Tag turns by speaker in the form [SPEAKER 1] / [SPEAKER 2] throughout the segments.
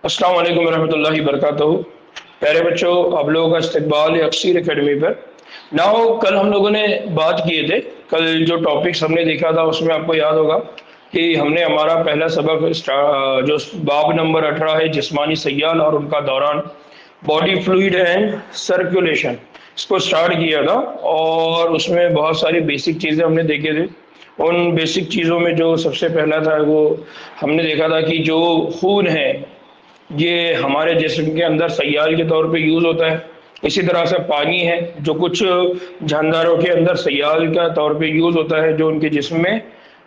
[SPEAKER 1] अस्सलाम वालेकुम रहमतुल्लाहि बरकातहू। प्यारे बच्चों, आप लोगों का इस्तकबाल है अक्सर एकेडमी पर। नाउ कल हम लोगों ने बात किए थे। कल जो टॉपिक्स हमने देखा था उसमें आपको याद होगा कि हमने हमारा पहला सबक जो बाब नंबर 18 है जिस्मानी सयाल और उनका दौरान, बॉडी फ्लूइड एंड सर्कुलेशन, इसको स्टार्ट किया था। और उसमें बहुत सारी बेसिक चीज़ें हमने देखे थे। उन बेसिक चीज़ों में जो सबसे पहला था वो हमने देखा था कि जो खून है ये हमारे जिस्म के अंदर सयाल के तौर पे यूज़ होता है। इसी तरह से पानी है जो कुछ जानदारों के अंदर सयाल का तौर पे यूज़ होता है, जो उनके जिस्म में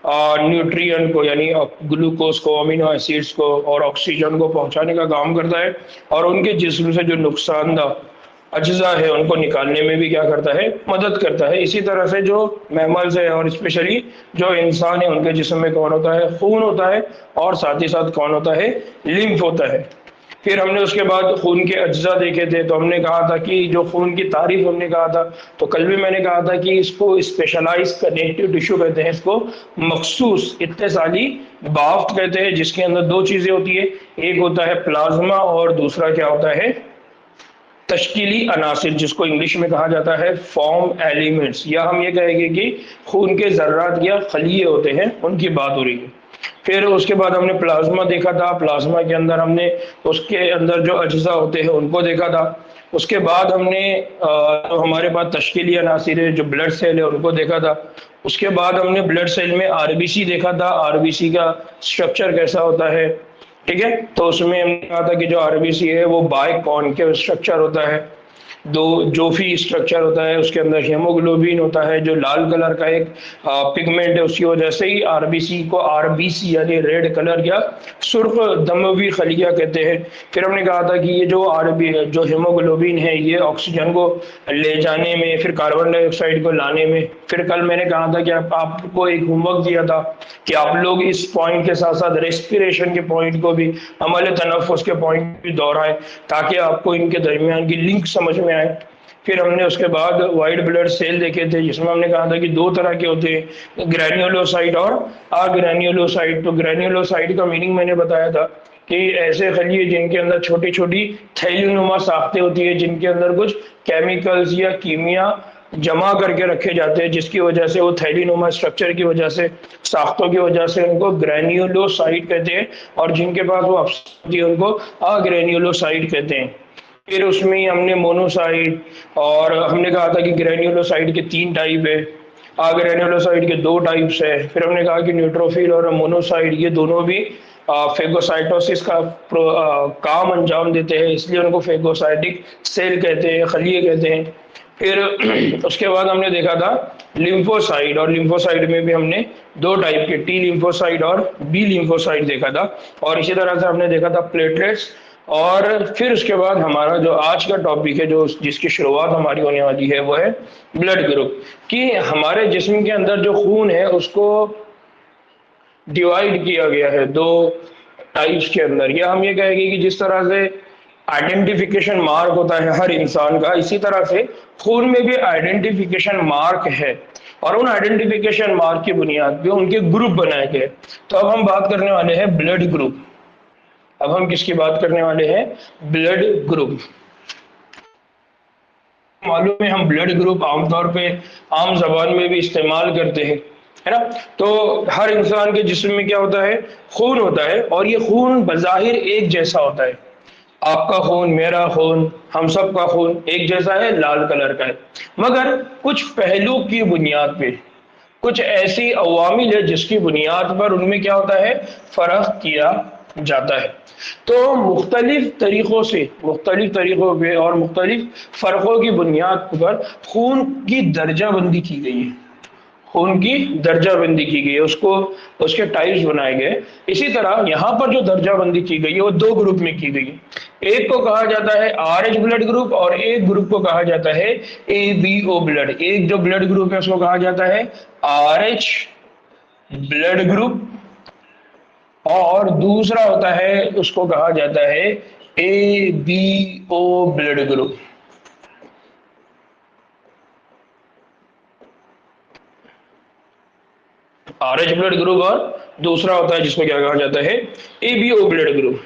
[SPEAKER 1] न्यूट्रिएंट को यानी ग्लूकोज को, अमीनो एसिड्स को और ऑक्सीजन को पहुंचाने का काम करता है। और उनके जिस्म से जो नुकसानदा अज्जा है उनको निकालने में भी क्या करता है, मदद करता है। इसी तरह से जो मैमल्स है और स्पेशली जो इंसान है उनके जिस्म में कौन होता है, खून होता है। और साथ ही साथ कौन होता है, लिम्फ होता है। फिर हमने उसके बाद खून के अज्जा देखे थे। तो हमने कहा था कि जो खून की तारीफ हमने कहा था, तो कल भी मैंने कहा था कि इसको स्पेशलाइज कनेक्टिव टिश्यू कहते हैं, इसको मखसूस इत्तेसाली बाफ्ट कहते हैं, जिसके अंदर दो चीजें होती है, एक होता है प्लाज्मा और दूसरा क्या होता है, तश्कीली अनासिर, जिसको इंग्लिश में कहा जाता है फॉर्म एलिमेंट्स, या हम ये कहेंगे कि खून के जर्रात या खलिए होते हैं, उनकी बात हो रही है। फिर उसके बाद हमने प्लाज्मा देखा था। प्लाज्मा के अंदर हमने उसके अंदर जो अज्जा होते हैं उनको देखा था। उसके बाद हमने जो हमारे पास तश्कीली अनासिर है, जो ब्लड सेल है, उनको देखा था। उसके बाद हमने ब्लड सेल में आरबीसी देखा था, आरबीसी का स्ट्रक्चर कैसा होता है। ठीक है, तो उसमें हमने कहा था कि जो आरबीसी है वो बाय कॉनकेव स्ट्रक्चर होता है, दो जोफी स्ट्रक्चर होता है, उसके अंदर हेमोग्लोबिन होता है जो लाल कलर का एक पिगमेंट है, उसकी वजह से ही आरबीसी को आरबीसी यानी रेड कलर या सुर्ख दमवी खलिया कहते हैं। फिर हमने कहा था कि ये जो आरबी जो हेमोग्लोबिन है ये ऑक्सीजन को ले जाने में, फिर कार्बन डाइऑक्साइड को लाने में। फिर कल मैंने कहा था कि आपको एक होमवर्क दिया था कि आप लोग इस पॉइंट के साथ साथ रेस्पिरेशन के पॉइंट को भी, अमल तनफ़ुस के पॉइंट भी दोहराएं, ताकि आपको इनके दरमियान की लिंक समझ में आए। फिर हमने उसके बाद वाइट ब्लड सेल देखे थे, जिसमें हमने कहा था कि दो तरह के होते हैं, ग्रैन्युलोसाइट और अग्रैन्युलोसाइट। तो ग्रैन्युलोसाइट का मीनिंग मैंने बताया था कि ऐसे खलिए जिनके अंदर छोटी छोटी थैलीनुमा साख्तें होती है, जिनके अंदर कुछ केमिकल्स या कीमिया जमा करके रखे जाते हैं, जिसकी वजह से वो थैलीनुमा स्ट्रक्चर की वजह से, साख्तों की वजह से उनको ग्रैन्युलोसाइट कहते हैं। और जिनके पास वो अफसर होती है उनको अग्रैन्युलोसाइट कहते हैं। फिर उसमें हमने मोनोसाइट, और हमने कहा था कि ग्रैन्युलोसाइट के तीन टाइप है, ग्रैन्युलोसाइट के दो टाइप्स है। फिर हमने कहा कि न्यूट्रोफिल और मोनोसाइट ये दोनों भी फेगोसाइटोसिस का काम अंजाम देते हैं, इसलिए उनको फेगोसाइटिक सेल कहते हैं, खलिए कहते हैं। फिर उसके बाद हमने देखा था लिम्फोसाइट, और लिम्फोसाइट में भी हमने दो टाइप के, टी लिम्फोसाइट और बी लिम्फोसाइट देखा था। और इसी तरह से हमने देखा था प्लेटलेट्स। और फिर उसके बाद हमारा जो आज का टॉपिक है, जो जिसकी शुरुआत हमारी होने वाली है, वो है ब्लड ग्रुप। कि हमारे जिस्म के अंदर जो खून है उसको डिवाइड किया गया है दो टाइप्स के अंदर, या हम ये कहेंगे कि जिस तरह से आइडेंटिफिकेशन मार्क होता है हर इंसान का, इसी तरह से खून में भी आइडेंटिफिकेशन मार्क है। और उन आइडेंटिफिकेशन मार्क की बुनियाद पे उनके ग्रुप बनाए गए। तो अब हम बात करने वाले हैं ब्लड ग्रुप। अब हम किसकी बात करने वाले हैं, ब्लड ग्रुप। मालूम है हम ब्लड ग्रुप आमतौर पे आम जबान में भी इस्तेमाल करते हैं, है ना। तो हर इंसान के जिस्म में क्या होता है, खून होता है, और ये खून बज़ाहिर एक जैसा होता है। आपका खून, मेरा खून, हम सब का खून एक जैसा है, लाल कलर का है। मगर कुछ पहलू की बुनियाद पे कुछ ऐसी अवामिल है जिसकी बुनियाद पर उनमें क्या होता है, फर्क किया जाता है। तो मुख्तलिफ तरीकों पे और मुख्तलिफ फ़र्क़ों की बुनियाद पर खून की दर्जाबंदी की गई है, खून की दर्जाबंदी की गई है, उसको उसके टाइप्स बनाए गए। इसी तरह यहाँ पर जो दर्जाबंदी की गई है वो दो ग्रुप में की गई है। एक को कहा जाता है RH ब्लड ग्रुप, और एक ग्रुप को कहा जाता है ABO ब्लड। एक जो ब्लड ग्रुप है उसको कहा जाता है RH ब्लड ग्रुप, और दूसरा होता है उसको कहा जाता है ABO blood group. RH blood group, और दूसरा होता है जिसको क्या कहा जाता है, ABO ब्लड ग्रुप।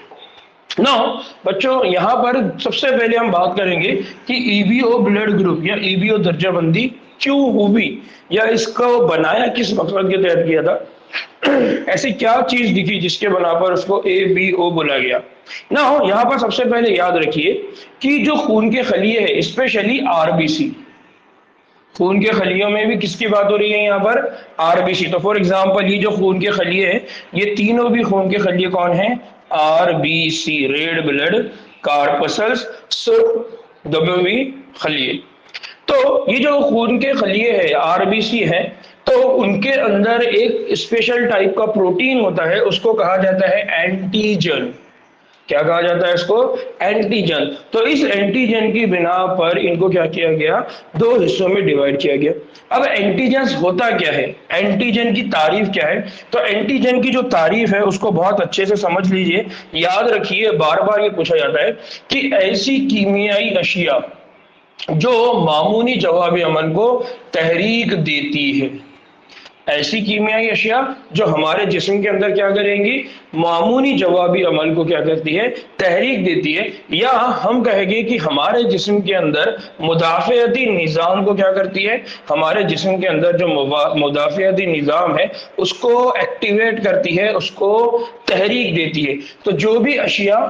[SPEAKER 1] नाउ बच्चों यहाँ पर सबसे पहले हम बात करेंगे कि ईबीओ ब्लड ग्रुप या ईबीओ दर्जाबंदी क्यों हुई या इसको बनाया किस मकसद के तहत किया था। ऐसी क्या चीज दिखी जिसके बना पर उसको एबीओ बोला गया। ना हो यहाँ पर सबसे पहले याद रखिए कि जो खून के खलिए है स्पेशली आरबीसी, खून के खलियों में भी किसकी बात हो रही है यहाँ पर, आरबीसी। तो फॉर एग्जांपल ये जो खून के खलिए हैं ये तीनों भी खून के खलिए कौन है, आरबीसी, रेड ब्लड कार्पसल्स दबे खलिए। तो ये जो खून के खलिए है आरबीसी है तो उनके अंदर एक स्पेशल टाइप का प्रोटीन होता है, उसको कहा जाता है एंटीजन। क्या कहा जाता है इसको, एंटीजन। तो इस एंटीजन की बिना पर इनको क्या किया गया, दो हिस्सों में डिवाइड किया गया। अब एंटीजन होता क्या है, एंटीजन की तारीफ क्या है। तो एंटीजन की जो तारीफ है उसको बहुत अच्छे से समझ लीजिए, याद रखिए, बार बार ये पूछा जाता है कि ऐसी कीमियाई अशिया जो मामूली जवाबी अमल को तहरीक देती है, ऐसी कीमियाई अशिया जो हमारे जिस्म के अंदर क्या करेंगी, मामूली जवाबी अमल को क्या करती है, तहरीक देती है, या हम कहेंगे कि हमारे जिस्म के अंदर मुदाफ़ियती निज़ाम को क्या करती है, हमारे जिस्म के अंदर जो मुदाफ़ियती निज़ाम है उसको एक्टिवेट करती है, उसको तहरीक देती है। तो जो भी अशिया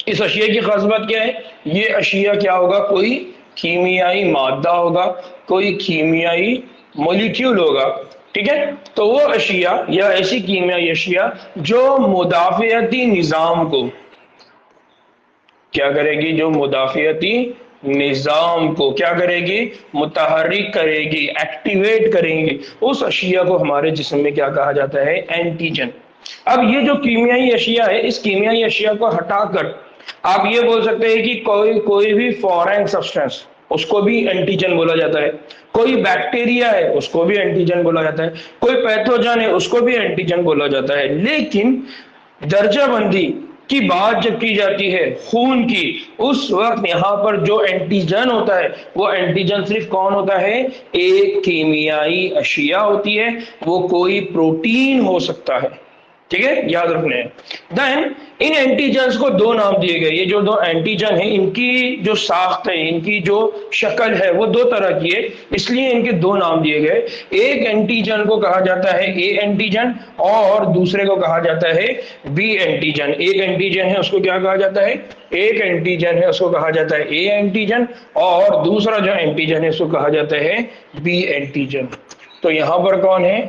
[SPEAKER 1] इस अशिया की खास बात क्या है, ये अशिया क्या होगा, कोई कीमियाई मादा होगा, कोई कीमियाई मॉलिक्यूल होगा, ठीक है। तो वो अशिया या ऐसी कीमियाई अशिया जो मुदाफ़ियती निज़ाम को क्या करेगी, जो मुदाफ़ियती निज़ाम को क्या करेगी, मुतहर्रिक करेगी, एक्टिवेट करेंगी, उस अशिया को हमारे जिस्म में क्या कहा जाता है, एंटीजन। अब ये जो कीमियाई अशिया है, इस कीमियाई अशिया को हटाकर आप ये बोल सकते हैं कि कोई भी फॉरेन सब्सटेंस उसको भी एंटीजन बोला जाता है, कोई बैक्टीरिया है उसको भी एंटीजन बोला जाता है, कोई पैथोजन है उसको भी एंटीजन बोला जाता है। लेकिन दर्जाबंदी की बात जब की जाती है खून की, उस वक्त यहाँ पर जो एंटीजन होता है वो एंटीजन सिर्फ कौन होता है, एक कीमियाई अशिया होती है, वो कोई प्रोटीन हो सकता है, ठीक है, याद रखने हैं। देन इन एंटीजन्स को दो नाम दिए गए, ये जो दो एंटीजन है इनकी जो साख्त है, इनकी जो शक्ल है वो दो तरह की है, इसलिए इनके दो नाम दिए गए। एक एंटीजन को कहा जाता है ए एंटीजन और दूसरे को कहा जाता है बी एंटीजन। एक एंटीजन है उसको क्या कहा जाता है, एक एंटीजन है उसको कहा जाता है ए एंटीजन और दूसरा जो एंटीजन है उसको कहा जाता है बी एंटीजन। तो यहां पर कौन है,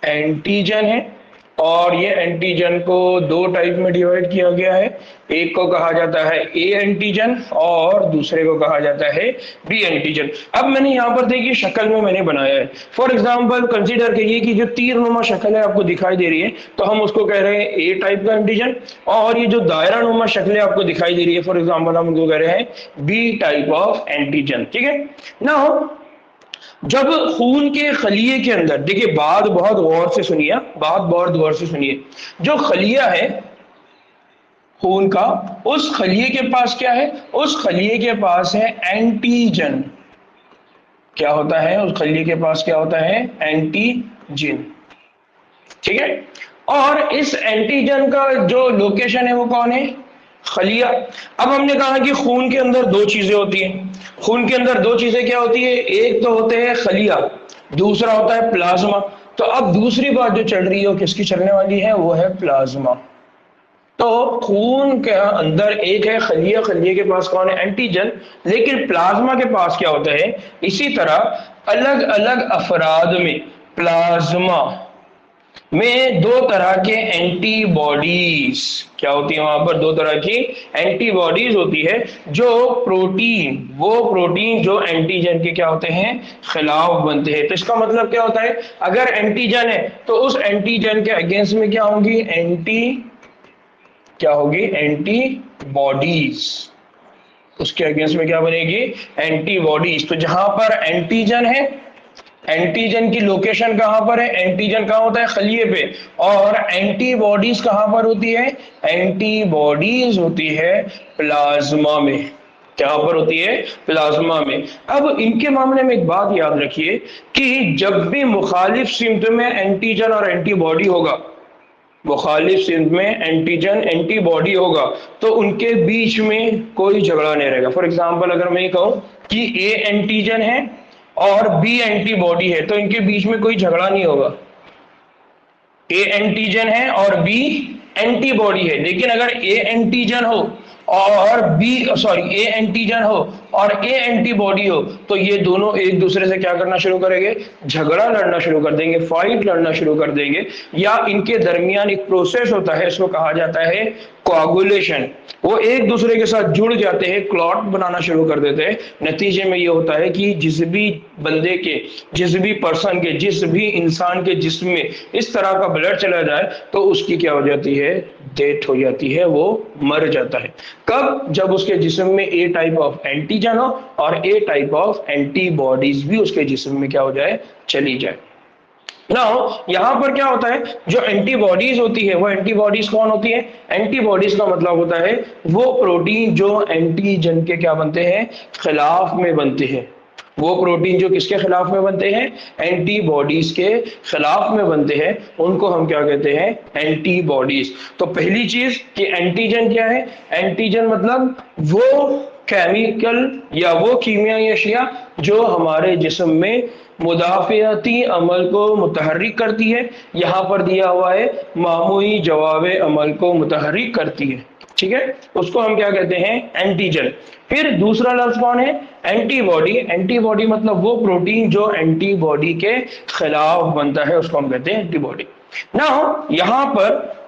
[SPEAKER 1] एंटीजन है, और ये एंटीजन को दो टाइप में डिवाइड किया गया है, एक को कहा जाता है ए एंटीजन और दूसरे को कहा जाता है बी एंटीजन। अब मैंने यहाँ पर देखिए शक्ल में मैंने बनाया है, फॉर एग्जांपल कंसीडर करिए कि जो तीरनुमा शक्ल है आपको दिखाई दे रही है तो हम उसको कह रहे हैं ए टाइप का एंटीजन, और ये जो दायरा नुमा शक्ल आपको दिखाई दे रही है फॉर एग्जाम्पल हम उनको कह रहे हैं बी टाइप ऑफ एंटीजन, ठीक है ना। जब खून के खलिए के अंदर, देखिए बात बहुत गौर से सुनिए, बात बहुत गौर से सुनिए, जो खलिया है खून का, उस खलिए के पास क्या है, उस खलिए के पास है एंटीजन। क्या होता है उस खलिए के पास, क्या होता है, एंटीजन, ठीक है। और इस एंटीजन का जो लोकेशन है वो कौन है, खलिया। अब हमने कहा कि खून के अंदर दो चीजें होती हैं, खून के अंदर दो चीजें क्या होती है, एक तो होते हैं खलिया, दूसरा होता है प्लाज्मा। तो अब दूसरी बात जो चल रही है वो किसकी चलने वाली है, वो है प्लाज्मा। तो खून के अंदर एक है खलिया, खलिए के पास कौन है, एंटीजन, लेकिन प्लाज्मा के पास क्या होता है, इसी तरह अलग अलग अफराद में प्लाज्मा में दो तरह के एंटीबॉडीज क्या होती है, वहां पर दो तरह की एंटीबॉडीज होती है, जो प्रोटीन, वो प्रोटीन जो एंटीजन के क्या होते हैं, खिलाफ बनते हैं। तो इसका मतलब क्या होता है, अगर एंटीजन है तो उस एंटीजन के अगेंस्ट में क्या होगी, क्या होगी, एंटीबॉडीज, उसके अगेंस्ट में क्या बनेगी, एंटीबॉडीज। तो जहां पर एंटीजन है, एंटीजन की लोकेशन कहां पर है, एंटीजन कहां होता है, खलिए पे, और एंटीबॉडीज कहां पर होती है, एंटीबॉडीज होती है प्लाज्मा में, क्या पर होती है? प्लाज्मा में। अब इनके मामले में एक बात याद रखिए कि जब भी मुखालिफ सिम्त में एंटीजन और एंटीबॉडी होगा, मुखालिफ सिम्त में एंटीजन एंटीबॉडी होगा, तो उनके बीच में कोई झगड़ा नहीं रहेगा। फॉर एग्जाम्पल अगर मैं कहूं कि ए एंटीजन है और बी एंटीबॉडी है, तो इनके बीच में कोई झगड़ा नहीं होगा। ए एंटीजन है और बी एंटीबॉडी है, लेकिन अगर ए एंटीजन हो और ए एंटीजन हो और ए एंटीबॉडी हो, तो ये दोनों एक दूसरे से क्या करना शुरू करेंगे? झगड़ा लड़ना शुरू कर देंगे, फाइट लड़ना शुरू कर देंगे। या इनके दरमियान एक प्रोसेस होता है, इसको कहा जाता है कोआगुलेशन। वो एक दूसरे के साथ जुड़ जाते हैं, क्लॉट बनाना शुरू कर देते हैं। नतीजे में ये होता है कि जिस भी बंदे के, जिस भी पर्सन के, जिस भी इंसान के जिस्म में इस तरह का ब्लड चला जाए तो उसकी क्या हो जाती है? डेथ हो जाती है, वो मर जाता है। कब? जब उसके जिस्म में ए टाइप ऑफ एंटीजन हो और ए टाइप ऑफ एंटीबॉडीज भी उसके जिस्म में क्या हो जाए? चली जाए। नाउ यहां पर क्या होता है? जो एंटीबॉडीज होती है वो एंटीबॉडीज कौन होती है? एंटीबॉडीज का मतलब होता है वो प्रोटीन जो एंटीजन के क्या बनते हैं? खिलाफ में बनते हैं। वो प्रोटीन जो किसके खिलाफ में बनते हैं? एंटीबॉडीज के खिलाफ में बनते हैं, उनको हम क्या कहते हैं? एंटीबॉडीज। तो पहली चीज कि एंटीजन क्या है? एंटीजन मतलब वो केमिकल या वो कीमियाई अशिया जो हमारे जिस्म में मुदाफियाती अमल को मुतहर्रिक करती है। यहां पर दिया हुआ है मामूली जवाब अमल को मुतहर्रिक करती है, ठीक है, उसको हम क्या कहते हैं? एंटीजन। फिर दूसरा लफ्ज कौन है? एंटीबॉडी। एंटीबॉडी मतलब वो प्रोटीन जो एंटीबॉडी के खिलाफ बनता है, उसको हम कहते हैं एंटीबॉडी। नाउ यहां पर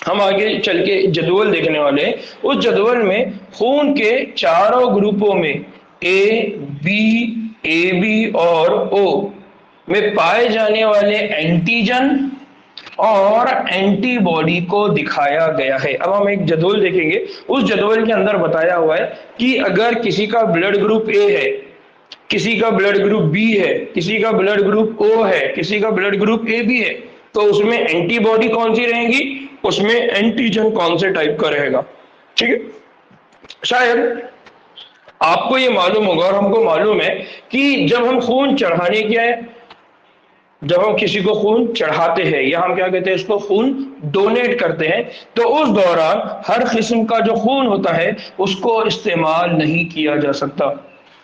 [SPEAKER 1] हम आगे चल के जदवल देखने वाले हैं। उस जदवल में खून के चारों ग्रुपों में ए बी और ओ में पाए जाने वाले एंटीजन और एंटीबॉडी को दिखाया गया है। अब हम एक जदवल देखेंगे। उस जदवल के अंदर बताया हुआ है कि अगर किसी का ब्लड ग्रुप ए है, किसी का ब्लड ग्रुप बी है, किसी का ब्लड ग्रुप ओ है, किसी का ब्लड ग्रुप ए भी है, तो उसमें एंटीबॉडी कौन सी रहेगी? उसमें एंटीजन कौन से टाइप का रहेगा? ठीक है, शायद आपको ये मालूम होगा और हमको मालूम है कि जब हम खून चढ़ाने क्या है, जब हम किसी को खून चढ़ाते हैं या हम क्या कहते हैं इसको, खून डोनेट करते हैं, तो उस दौरान हर किस्म का जो खून होता है उसको इस्तेमाल नहीं किया जा सकता।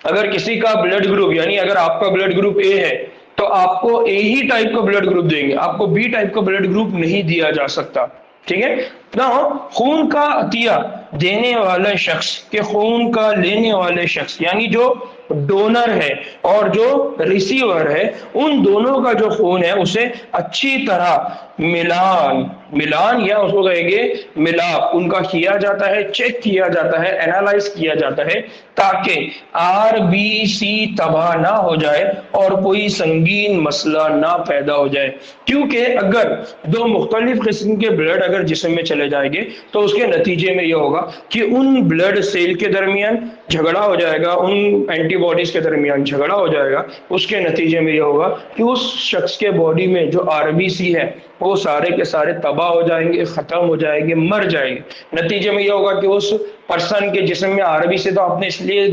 [SPEAKER 1] अगर किसी का ब्लड ग्रुप, यानी अगर आपका ब्लड ग्रुप ए है तो आपको ए ही टाइप का ब्लड ग्रुप देंगे, आपको बी टाइप का ब्लड ग्रुप नहीं दिया जा सकता। ठीक है ना। खून का अतिया देने वाले शख्स के खून का लेने वाले शख्स, यानी जो डोनर है और जो रिसीवर है, उन दोनों का जो खून है उसे अच्छी तरह मिलान या उसको कहेंगे मिलाप उनका किया जाता है, चेक किया जाता है, एनालाइज किया जाता है, ताकि आरबीसी तबाह ना हो जाए और कोई संगीन मसला ना पैदा हो जाए। क्योंकि अगर दो मुख्तलिफ किस्म के ब्लड अगर जिस्म में चले जाएंगे तो उसके नतीजे में यह होगा कि उन ब्लड सेल के दरमियान झगड़ा हो जाएगा, उन एंटीबॉडीज के दरमियान झगड़ा हो जाएगा। उसके नतीजे में यह होगा कि उस शख्स के बॉडी में जो आरबीसी है वो सारे के सारे तबाह हो जाएंगे, खत्म हो जाएंगे, मर जाएंगे। नतीजे में यह होगा कि उस पर्सन के जिस्म में आरबीसी तो आपने इसलिए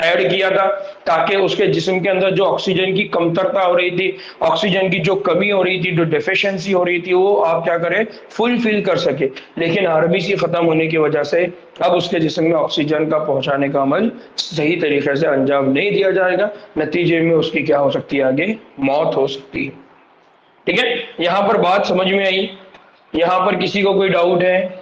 [SPEAKER 1] ऐड किया था ताकि उसके जिस्म के अंदर जो ऑक्सीजन की कमतरता हो रही थी, ऑक्सीजन की जो कमी हो रही थी, जो डेफिशिएंसी हो रही थी, वो आप क्या करें, फुलफिल कर सके। लेकिन आरबीसी खत्म होने की वजह से अब उसके जिस्म में ऑक्सीजन का पहुंचाने का अमल सही तरीके से अंजाम नहीं दिया जाएगा। नतीजे में उसकी क्या हो सकती है, आगे मौत हो सकती है। ठीक है, यहां पर बात समझ में आई? यहां पर किसी को कोई डाउट है?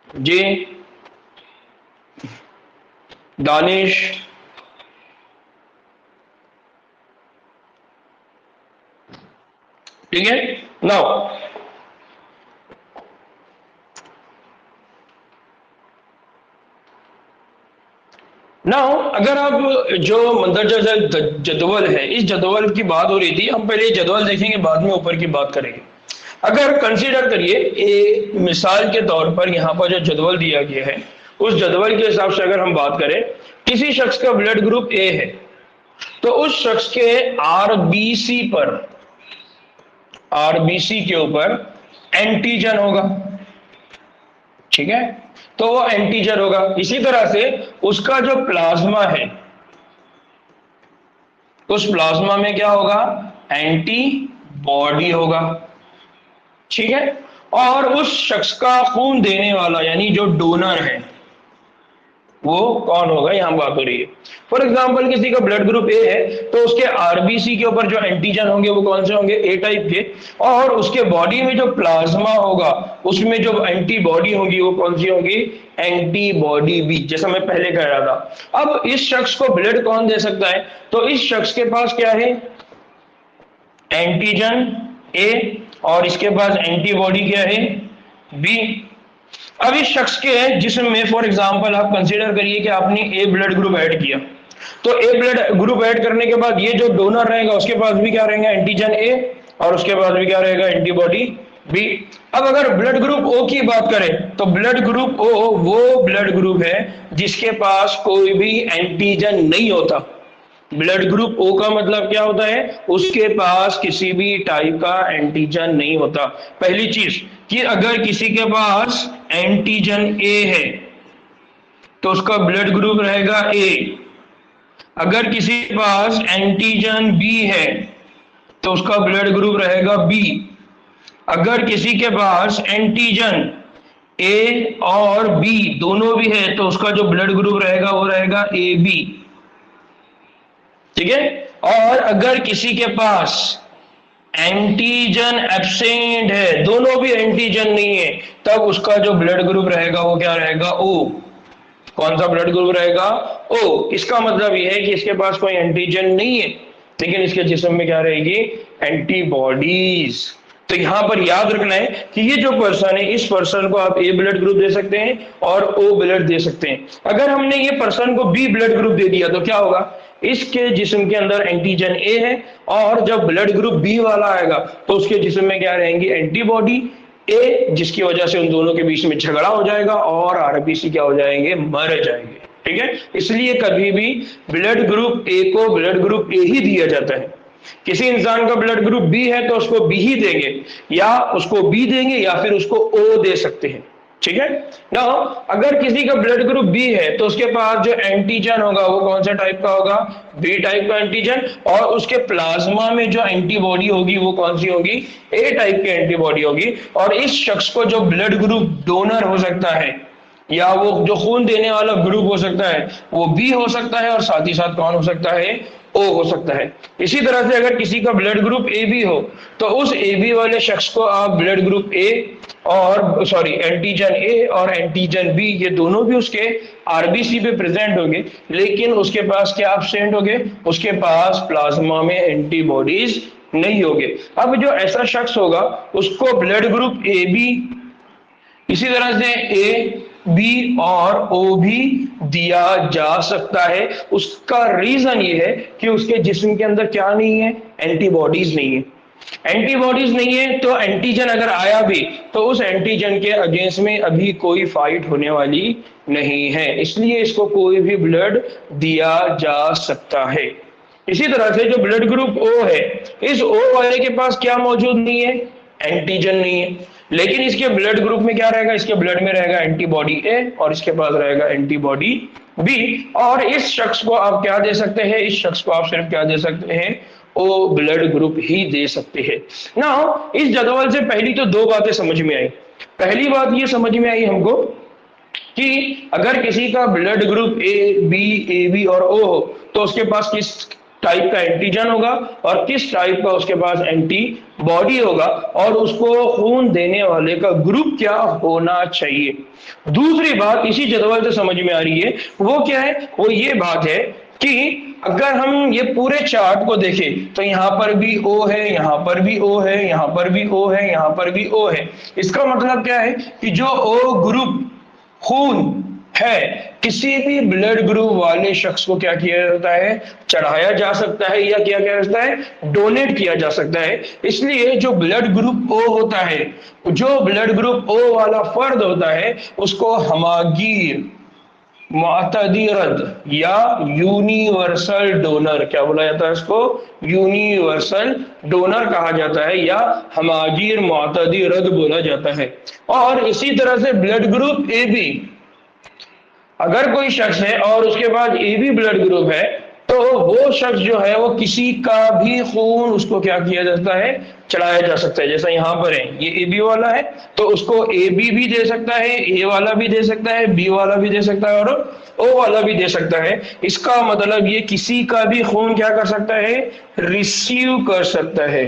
[SPEAKER 1] जी दानिश, ठीक है। नाउ अगर आप जो मंदरजा जदवल है, इस जदवल की बात हो रही थी, हम पहले जदवल देखेंगे, बाद में ऊपर की बात करेंगे। अगर कंसीडर करिए एक मिसाल के तौर पर यहां पर जो जदवल दिया गया है, उस जदवल के हिसाब से अगर हम बात करें, किसी शख्स का ब्लड ग्रुप ए है तो उस शख्स के आरबीसी के ऊपर एंटीजन होगा, ठीक है, तो वो एंटीजन होगा। इसी तरह से उसका जो प्लाज्मा है, उस प्लाज्मा में क्या होगा, एंटीबॉडी होगा, ठीक है। और उस शख्स का खून देने वाला यानी जो डोनर है वो कौन होगा, यहां बात हो रही है। फॉर एग्जाम्पल किसी का ब्लड ग्रुप ए है तो उसके आरबीसी के ऊपर जो एंटीजन होंगे वो कौन से होंगे, ए टाइप के, और उसके बॉडी में जो प्लाज्मा होगा उसमें जो एंटीबॉडी होगी वो कौन सी होगी, एंटीबॉडी बी, जैसा मैं पहले कह रहा था। अब इस शख्स को ब्लड कौन दे सकता है, तो इस शख्स के पास क्या है, एंटीजन ए, और इसके पास एंटीबॉडी क्या है, बी। अब इस शख्स के जिस्म में फॉर एग्जांपल आप कंसीडर करिए कि आपने ए ब्लड ग्रुप ऐड किया, तो ए ब्लड ग्रुप ऐड करने के बाद ये जो डोनर रहेगा उसके पास भी क्या रहेगा, एंटीजन ए, और उसके पास भी क्या रहेगा, एंटीबॉडी बी। अब अगर ब्लड ग्रुप ओ की बात करें तो ब्लड ग्रुप ओ वो ब्लड ग्रुप है जिसके पास कोई भी एंटीजन नहीं होता। ब्लड ग्रुप ओ का मतलब क्या होता है, उसके पास किसी भी टाइप का एंटीजन नहीं होता। पहली चीज कि अगर किसी के पास एंटीजन ए है तो उसका ब्लड ग्रुप रहेगा ए, अगर किसी के पास एंटीजन बी है तो उसका ब्लड ग्रुप रहेगा बी, अगर किसी के पास एंटीजन ए और बी दोनों भी है तो उसका जो ब्लड ग्रुप रहेगा वो रहेगा ए बी, ठीक है। और अगर किसी के पास एंटीजन एब्सेंट है, दोनों भी एंटीजन नहीं है, तब उसका जो ब्लड ग्रुप रहेगा वो क्या रहेगा, ओ। कौन सा ब्लड ग्रुप रहेगा, ओ। इसका मतलब यह है कि इसके पास कोई एंटीजन नहीं है लेकिन इसके जिस्म में क्या रहेगी, एंटीबॉडीज। तो यहां पर याद रखना है कि ये जो पर्सन है इस पर्सन को आप ए ब्लड ग्रुप दे सकते हैं और ओ ब्लड दे सकते हैं। अगर हमने ये पर्सन को बी ब्लड ग्रुप दे दिया तो क्या होगा, इसके जिस्म के अंदर एंटीजन ए है और जब ब्लड ग्रुप बी वाला आएगा तो उसके जिस्म में क्या रहेंगी, एंटीबॉडी ए, जिसकी वजह से उन दोनों के बीच में झगड़ा हो जाएगा और आरबीसी क्या हो जाएंगे, मर जाएंगे, ठीक है। इसलिए कभी भी ब्लड ग्रुप ए को ब्लड ग्रुप ए ही दिया जाता है। किसी इंसान का ब्लड ग्रुप बी है तो उसको बी ही देंगे, या उसको बी देंगे या फिर उसको ओ दे सकते हैं, ठीक है ना। अगर किसी का ब्लड ग्रुप बी है तो उसके पास जो एंटीजन होगा वो कौन सा टाइप का होगा, बी टाइप का एंटीजन, और उसके प्लाज्मा में जो एंटीबॉडी होगी वो कौन सी होगी, ए टाइप की एंटीबॉडी होगी। और इस शख्स को जो ब्लड ग्रुप डोनर हो सकता है या वो जो खून देने वाला ग्रुप हो सकता है वो बी हो सकता है, और साथ ही साथ कौन हो सकता है, ओ हो सकता है। इसी तरह से अगर किसी का ब्लड ग्रुप ए बी हो तो उस ए बी वाले शख्स को आप ब्लड ग्रुप ए और सॉरी एंटीजन ए और एंटीजन बी ये दोनों भी उसके आरबीसी पे प्रेजेंट होंगे, लेकिन उसके पास क्या एब्सेंट होंगे, उसके पास प्लाज्मा में एंटीबॉडीज नहीं होंगे। अब जो ऐसा शख्स होगा उसको ब्लड ग्रुप ए बी, इसी तरह से ए बी और ओ भी दिया जा सकता है। उसका रीजन ये है कि उसके जिस्म के अंदर क्या नहीं है, एंटीबॉडीज नहीं है। एंटीबॉडीज नहीं है तो एंटीजन अगर आया भी तो उस एंटीजन के अगेंस्ट में अभी कोई फाइट होने वाली नहीं है, इसलिए इसको कोई भी ब्लड दिया जा सकता है। इसी तरह से जो ब्लड ग्रुप ओ है, इस ओ वाले के पास क्या मौजूद नहीं है, एंटीजन नहीं है, लेकिन इसके ब्लड ग्रुप में क्या रहेगा, इसके ब्लड में रहेगा एंटीबॉडी ए और इसके पास रहेगा एंटीबॉडी बी। और इस शख्स को आप क्या दे सकते हैं, इस शख्स को आप सिर्फ क्या दे सकते हैं, ओ ब्लड ग्रुप ही दे सकते हैं ना। इस जदवल से पहली तो दो बातें समझ में आई। पहली बात ये समझ में आई हमको कि अगर किसी का ब्लड ग्रुप ए बी और ओ हो तो उसके पास किस टाइप का एंटीजन होगा और किस टाइप का उसके पास एंटीबॉडी होगा, और उसको खून देने वाले का ग्रुप क्या होना चाहिए। दूसरी बात इसी जदवल से समझ में आ रही है, वो क्या है, वो ये बात है कि अगर हम ये पूरे चार्ट को देखें तो यहां पर भी ओ है, यहां पर भी ओ है, यहां पर भी ओ है, यहां पर भी ओ है। इसका मतलब क्या है कि जो ओ ग्रुप खून है किसी भी ब्लड ग्रुप वाले शख्स को क्या किया जाता है, चढ़ाया जा सकता है या क्या किया जाता है, डोनेट किया जा सकता है। इसलिए जो ब्लड ग्रुप ओ होता है, जो ब्लड ग्रुप ओ वाला फर्द होता है उसको हमागीर मुअतदी रद या यूनिवर्सल डोनर, क्या बोला जाता है इसको? यूनिवर्सल डोनर कहा जाता है या हमाजीर मुअतदी रद बोला जाता है। और इसी तरह से ब्लड ग्रुप ए बी, अगर कोई शख्स है और उसके पास ए बी ब्लड ग्रुप है, तो वो शख्स जो है वो किसी का भी खून उसको क्या किया जाता है? चढ़ाया जा सकता है। जैसा यहाँ पर है, ये ए बी वाला है तो उसको ए बी भी दे सकता है, ए वाला भी दे सकता है, बी वाला भी दे सकता है और ओ वाला भी दे सकता है। इसका मतलब ये किसी का भी खून क्या कर सकता है? रिसीव कर सकता है,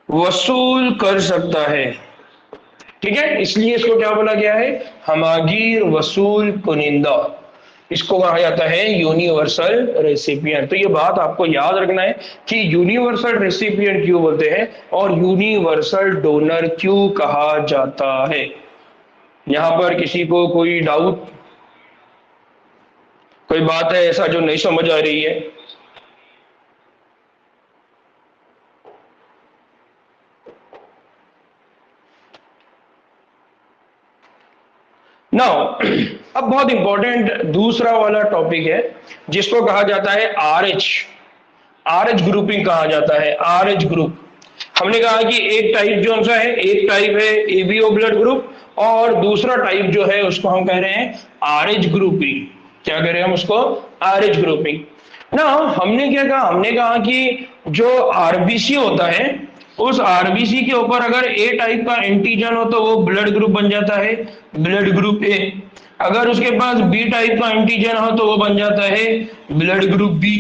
[SPEAKER 1] वसूल कर सकता है। ठीक है, इसलिए इसको क्या बोला गया है? हमागीर वसूल कुनिंदा। इसको कहा जाता है यूनिवर्सल रेसिपिएंट। तो ये बात आपको याद रखना है कि यूनिवर्सल रेसिपिएंट क्यों बोलते हैं और यूनिवर्सल डोनर क्यों कहा जाता है। यहां पर किसी को कोई डाउट, कोई बात है ऐसा जो नहीं समझ आ रही है? नाउ अब बहुत इंपॉर्टेंट दूसरा वाला टॉपिक है जिसको कहा जाता है R H. R H grouping कहा जाता है, आर एच ग्रुप। हमने कहा कि एक टाइप जो सा है, एक टाइप है एबीओ ब्लड ग्रुप और दूसरा टाइप जो है उसको हम कह रहे हैं आर एच ग्रुपिंग। क्या कह रहे हैं हम उसको? आर एच ग्रुपिंग ना। हमने क्या कहा? हमने कहा कि जो आरबीसी होता है उस आरबीसी के ऊपर अगर ए टाइप का एंटीजन हो तो वो ब्लड ग्रुप बन जाता है ब्लड ग्रुप ए। अगर उसके पास बी टाइप का एंटीजन हो तो वो बन जाता है ब्लड ग्रुप बी।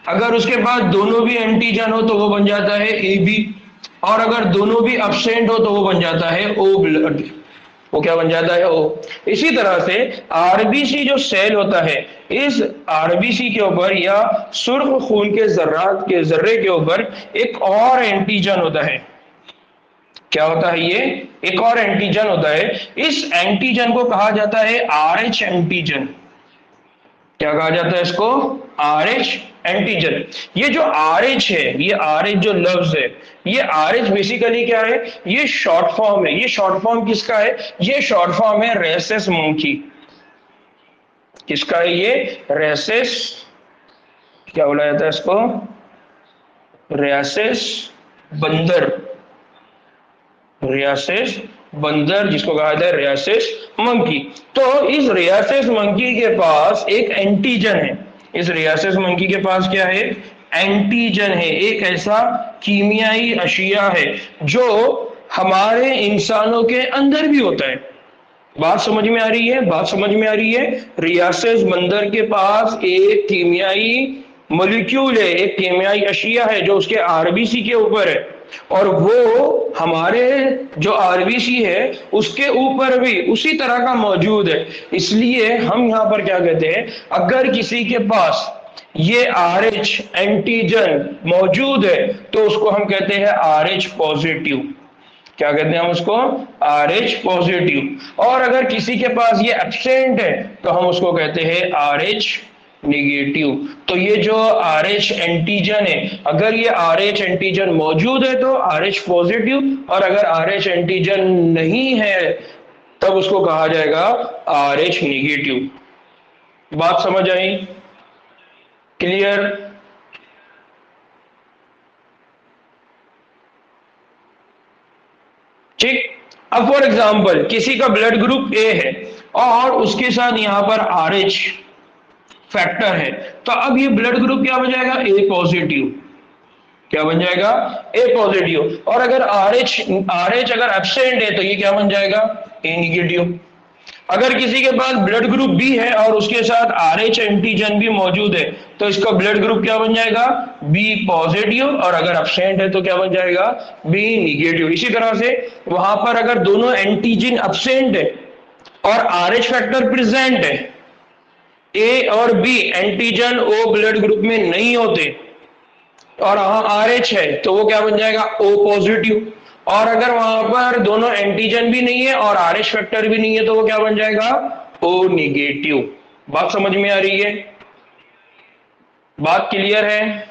[SPEAKER 1] अगर उसके पास दोनों भी एंटीजन हो तो वो बन जाता है ए बी। और अगर दोनों भी अब्सेंट हो तो वो बन जाता है ओ ब्लड, वो क्या बन जाता है? ओ। इसी तरह से आरबीसी जो सेल होता है, इस आरबीसी के ऊपर या सुर्ख खून के जर्रात के जर्रे के ऊपर एक और एंटीजन होता है। क्या होता है ये? एक और एंटीजन होता है। इस एंटीजन को कहा जाता है आर एच एंटीजन। क्या कहा जाता है इसको? R H antigen. ये जो आर एच है, ये आर एच जो लफ्ज है, ये आर एच बेसिकली क्या है? ये शॉर्ट फॉर्म है। ये शॉर्ट फॉर्म किसका है? ये शॉर्ट फॉर्म है रेसेस मंकी। किसका है ये? रेसेस, क्या बोला जाता है इसको? रेसेस बंदर। रियासिस बंदर, जिसको कहा जाता है रियासिस मंकी। तो इस रियासिस मंकी के पास एक एंटीजन है। इस रियासिस मंकी के पास क्या है? एंटीजन है। एक ऐसा कीमियाई अशिया है जो हमारे इंसानों के अंदर भी होता है। बात समझ में आ रही है? बात समझ में आ रही है? रियासिस बंदर के पास एक कीमियाई मॉलिक्यूल है, एक कीमियाई अशिया है जो उसके आरबीसी के ऊपर है और वो हमारे जो आरबीसी है उसके ऊपर भी उसी तरह का मौजूद है। इसलिए हम यहां पर क्या कहते हैं? अगर किसी के पास ये आर एच एंटीजन मौजूद है तो उसको हम कहते हैं आर एच पॉजिटिव। क्या कहते हैं हम उसको? R H positive. और अगर किसी के पास ये एब्सेंट है तो हम उसको कहते हैं आर एच निगेटिव। तो ये जो आर एच एंटीजन है, अगर ये आर एच एंटीजन मौजूद है तो आर एच पॉजिटिव, और अगर आर एच एंटीजन नहीं है तब उसको कहा जाएगा आर एच निगेटिव। बात समझ आई? क्लियर? ठीक। अब फॉर एग्जाम्पल किसी का ब्लड ग्रुप ए है और उसके साथ यहां पर आर एच फैक्टर है, तो अब ये ब्लड ग्रुप क्या बन जाएगा? ए पॉजिटिव। क्या बन जाएगा? ए पॉजिटिव। और अगर आर एच अगर एब्सेंट है तो ये क्या बन जाएगा? ए निगेटिव। अगर किसी के पास ब्लड ग्रुप बी है और उसके साथ आर एच एंटीजन भी मौजूद है तो इसका ब्लड ग्रुप क्या बन जाएगा? B positive. और अगर एब्सेंट है तो क्या बन जाएगा? B negative. इसी तरह से वहां पर अगर दोनों एंटीजन एब्सेंट है और आर एच फैक्टर प्रेजेंट है, ए और B antigen O blood group में नहीं होते और वहां आर एच है तो वो क्या बन जाएगा? O positive. और अगर वहां पर दोनों एंटीजन भी नहीं है और आर एच फैक्टर भी नहीं है तो वो क्या बन जाएगा? O negative. बात समझ में आ रही है? बात क्लियर है?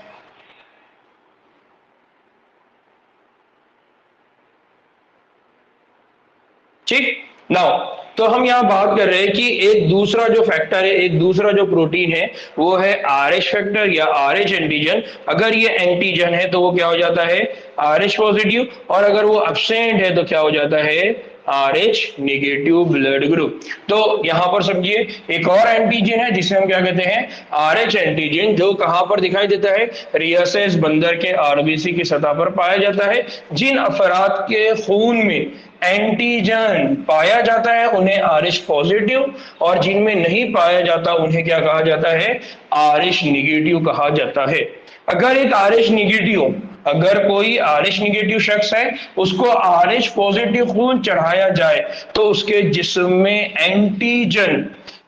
[SPEAKER 1] ठीक। नाउ तो हम यहाँ बात कर रहे हैं कि एक दूसरा जो फैक्टर है, एक दूसरा जो प्रोटीन है वो है RH फैक्टर या RH एंटीजन। अगर ये एंटीजन है तो वो क्या हो जाता है, RH पॉजिटिव, और अगर वो एब्सेंट है तो क्या हो जाता है, RH नेगेटिव ब्लड ग्रुप। तो यहां पर समझिए एक और एंटीजन है जिसे हम क्या कहते हैं, RH एंटीजन, जो कहां पर दिखाई देता है, रियसेस बंदर के RBC की सतह पर पाया जाता है। जिन अफराद के खून में एंटीजन पाया जाता है उन्हें RH पॉजिटिव, और जिनमें नहीं पाया जाता उन्हें क्या कहा जाता है, RH निगेटिव कहा जाता है। अगर एक RH निगेटिव, अगर कोई RH निगेटिव शख्स है, उसको RH पॉजिटिव खून चढ़ाया जाए तो उसके जिस्म में एंटीजन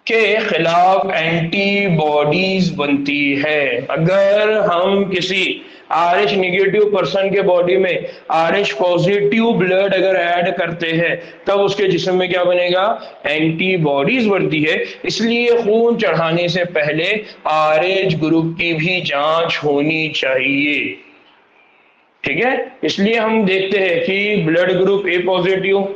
[SPEAKER 1] के खिलाफ एंटीबॉडीज बनती है। अगर हम किसी RH निगेटिव पर्सन के बॉडी में RH पॉजिटिव ब्लड अगर ऐड करते हैं तब उसके जिस्म में क्या बनेगा, एंटीबॉडीज बनती है। इसलिए खून चढ़ाने से पहले RH ग्रुप की भी जांच होनी चाहिए, ठीक है। इसलिए हम देखते हैं कि blood group A positive,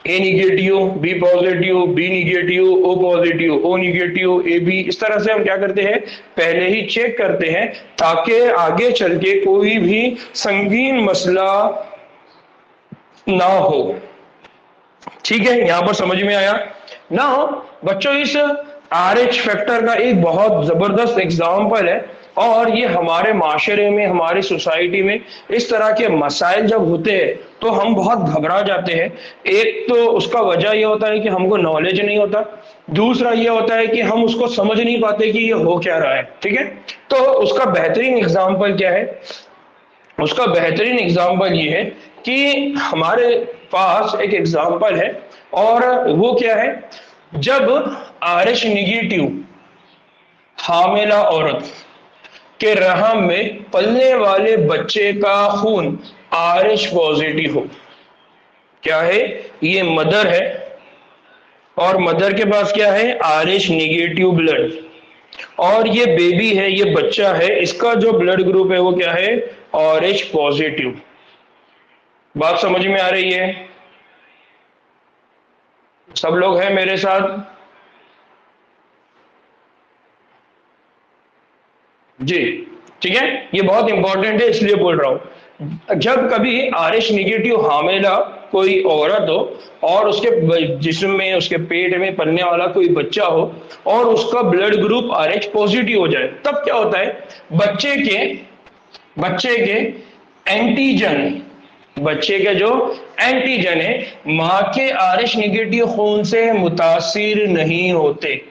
[SPEAKER 1] A negative, B positive, B negative, O positive, O negative, A B, इस तरह से हम क्या करते हैं, पहले ही चेक करते हैं ताकि आगे चल के कोई भी संगीन मसला ना हो, ठीक है। यहां पर समझ में आया ना। बच्चों इस RH फैक्टर का एक बहुत जबरदस्त एग्जाम्पल है, और ये हमारे माशरे में, हमारी सोसाइटी में इस तरह के मसाइल जब होते हैं तो हम बहुत घबरा जाते हैं। एक तो उसका वजह यह होता है कि हमको नॉलेज नहीं होता, दूसरा यह होता है कि हम उसको समझ नहीं पाते कि ये हो क्या रहा है, ठीक है। तो उसका बेहतरीन एग्जाम्पल क्या है, उसका बेहतरीन एग्जाम्पल ये है कि हमारे पास एक एग्जाम्पल है, और वो क्या है, जब RH निगेटिव हामिला औरत के रहम में पलने वाले बच्चे का खून RH पॉजिटिव हो, क्या है, ये मदर है और मदर के पास क्या है, RH निगेटिव ब्लड, और ये बेबी है, ये बच्चा है, इसका जो ब्लड ग्रुप है वो क्या है, RH पॉजिटिव। बात समझ में आ रही है, सब लोग हैं मेरे साथ जी, ठीक है। ये बहुत इंपॉर्टेंट है इसलिए बोल रहा हूं। जब कभी RH निगेटिव हामिला कोई औरत हो और उसके जिस्म में, उसके पेट में पलने वाला कोई बच्चा हो और उसका ब्लड ग्रुप RH पॉजिटिव हो जाए, तब क्या होता है, बच्चे के एंटीजन, बच्चे के जो एंटीजन है मां के RH निगेटिव खून से मुतासिर नहीं होते।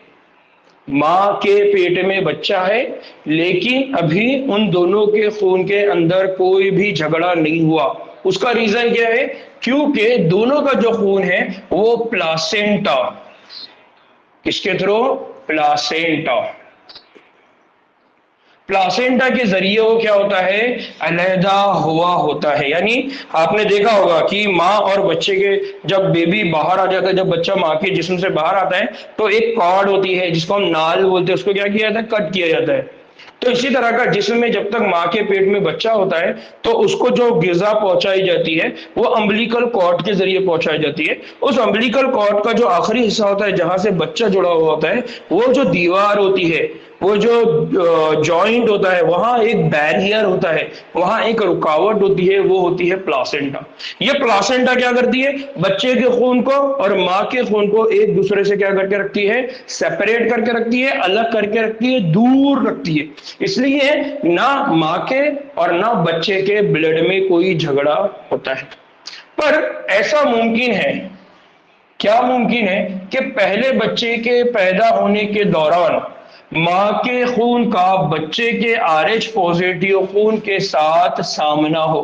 [SPEAKER 1] मां के पेट में बच्चा है लेकिन अभी उन दोनों के खून के अंदर कोई भी झगड़ा नहीं हुआ। उसका रीजन क्या है, क्योंकि दोनों का जो खून है वो प्लासेंटा, किसके थ्रू, प्लासेंटा, प्लासेंटा के जरिए वो क्या होता है, अलहदा हुआ होता है। यानी आपने देखा होगा कि माँ और बच्चे के जब बेबी बाहर आ जाता है, जब बच्चा माँ के जिस्म से बाहर आता है तो एक कॉर्ड होती है जिसको हम नाल बोलते हैं, उसको क्या किया जाता है, कट किया जाता है। तो इसी तरह का जिस्म में जब तक माँ के पेट में बच्चा होता है तो उसको जो गिजा पहुंचाई जाती है वो अम्बिलिकल कॉर्ड के जरिए पहुंचाई जाती है। उस अम्बिलिकल कॉर्ड का जो आखिरी हिस्सा होता है जहां से बच्चा जुड़ा हुआ होता है, वो जो दीवार होती है, वो जो जॉइंट होता है, वहां एक बैरियर होता है, वहां एक रुकावट होती है, वो होती है प्लासेंटा। ये प्लासेंटा क्या करती है, बच्चे के खून को और माँ के खून को एक दूसरे से क्या करके रखती है, सेपरेट करके रखती है, अलग करके रखती है, दूर रखती है। इसलिए ना माँ के और ना बच्चे के ब्लड में कोई झगड़ा होता है। पर ऐसा मुमकिन है, क्या मुमकिन है कि पहले बच्चे के पैदा होने के दौरान मां के खून का बच्चे के RH पॉजिटिव खून के साथ सामना हो।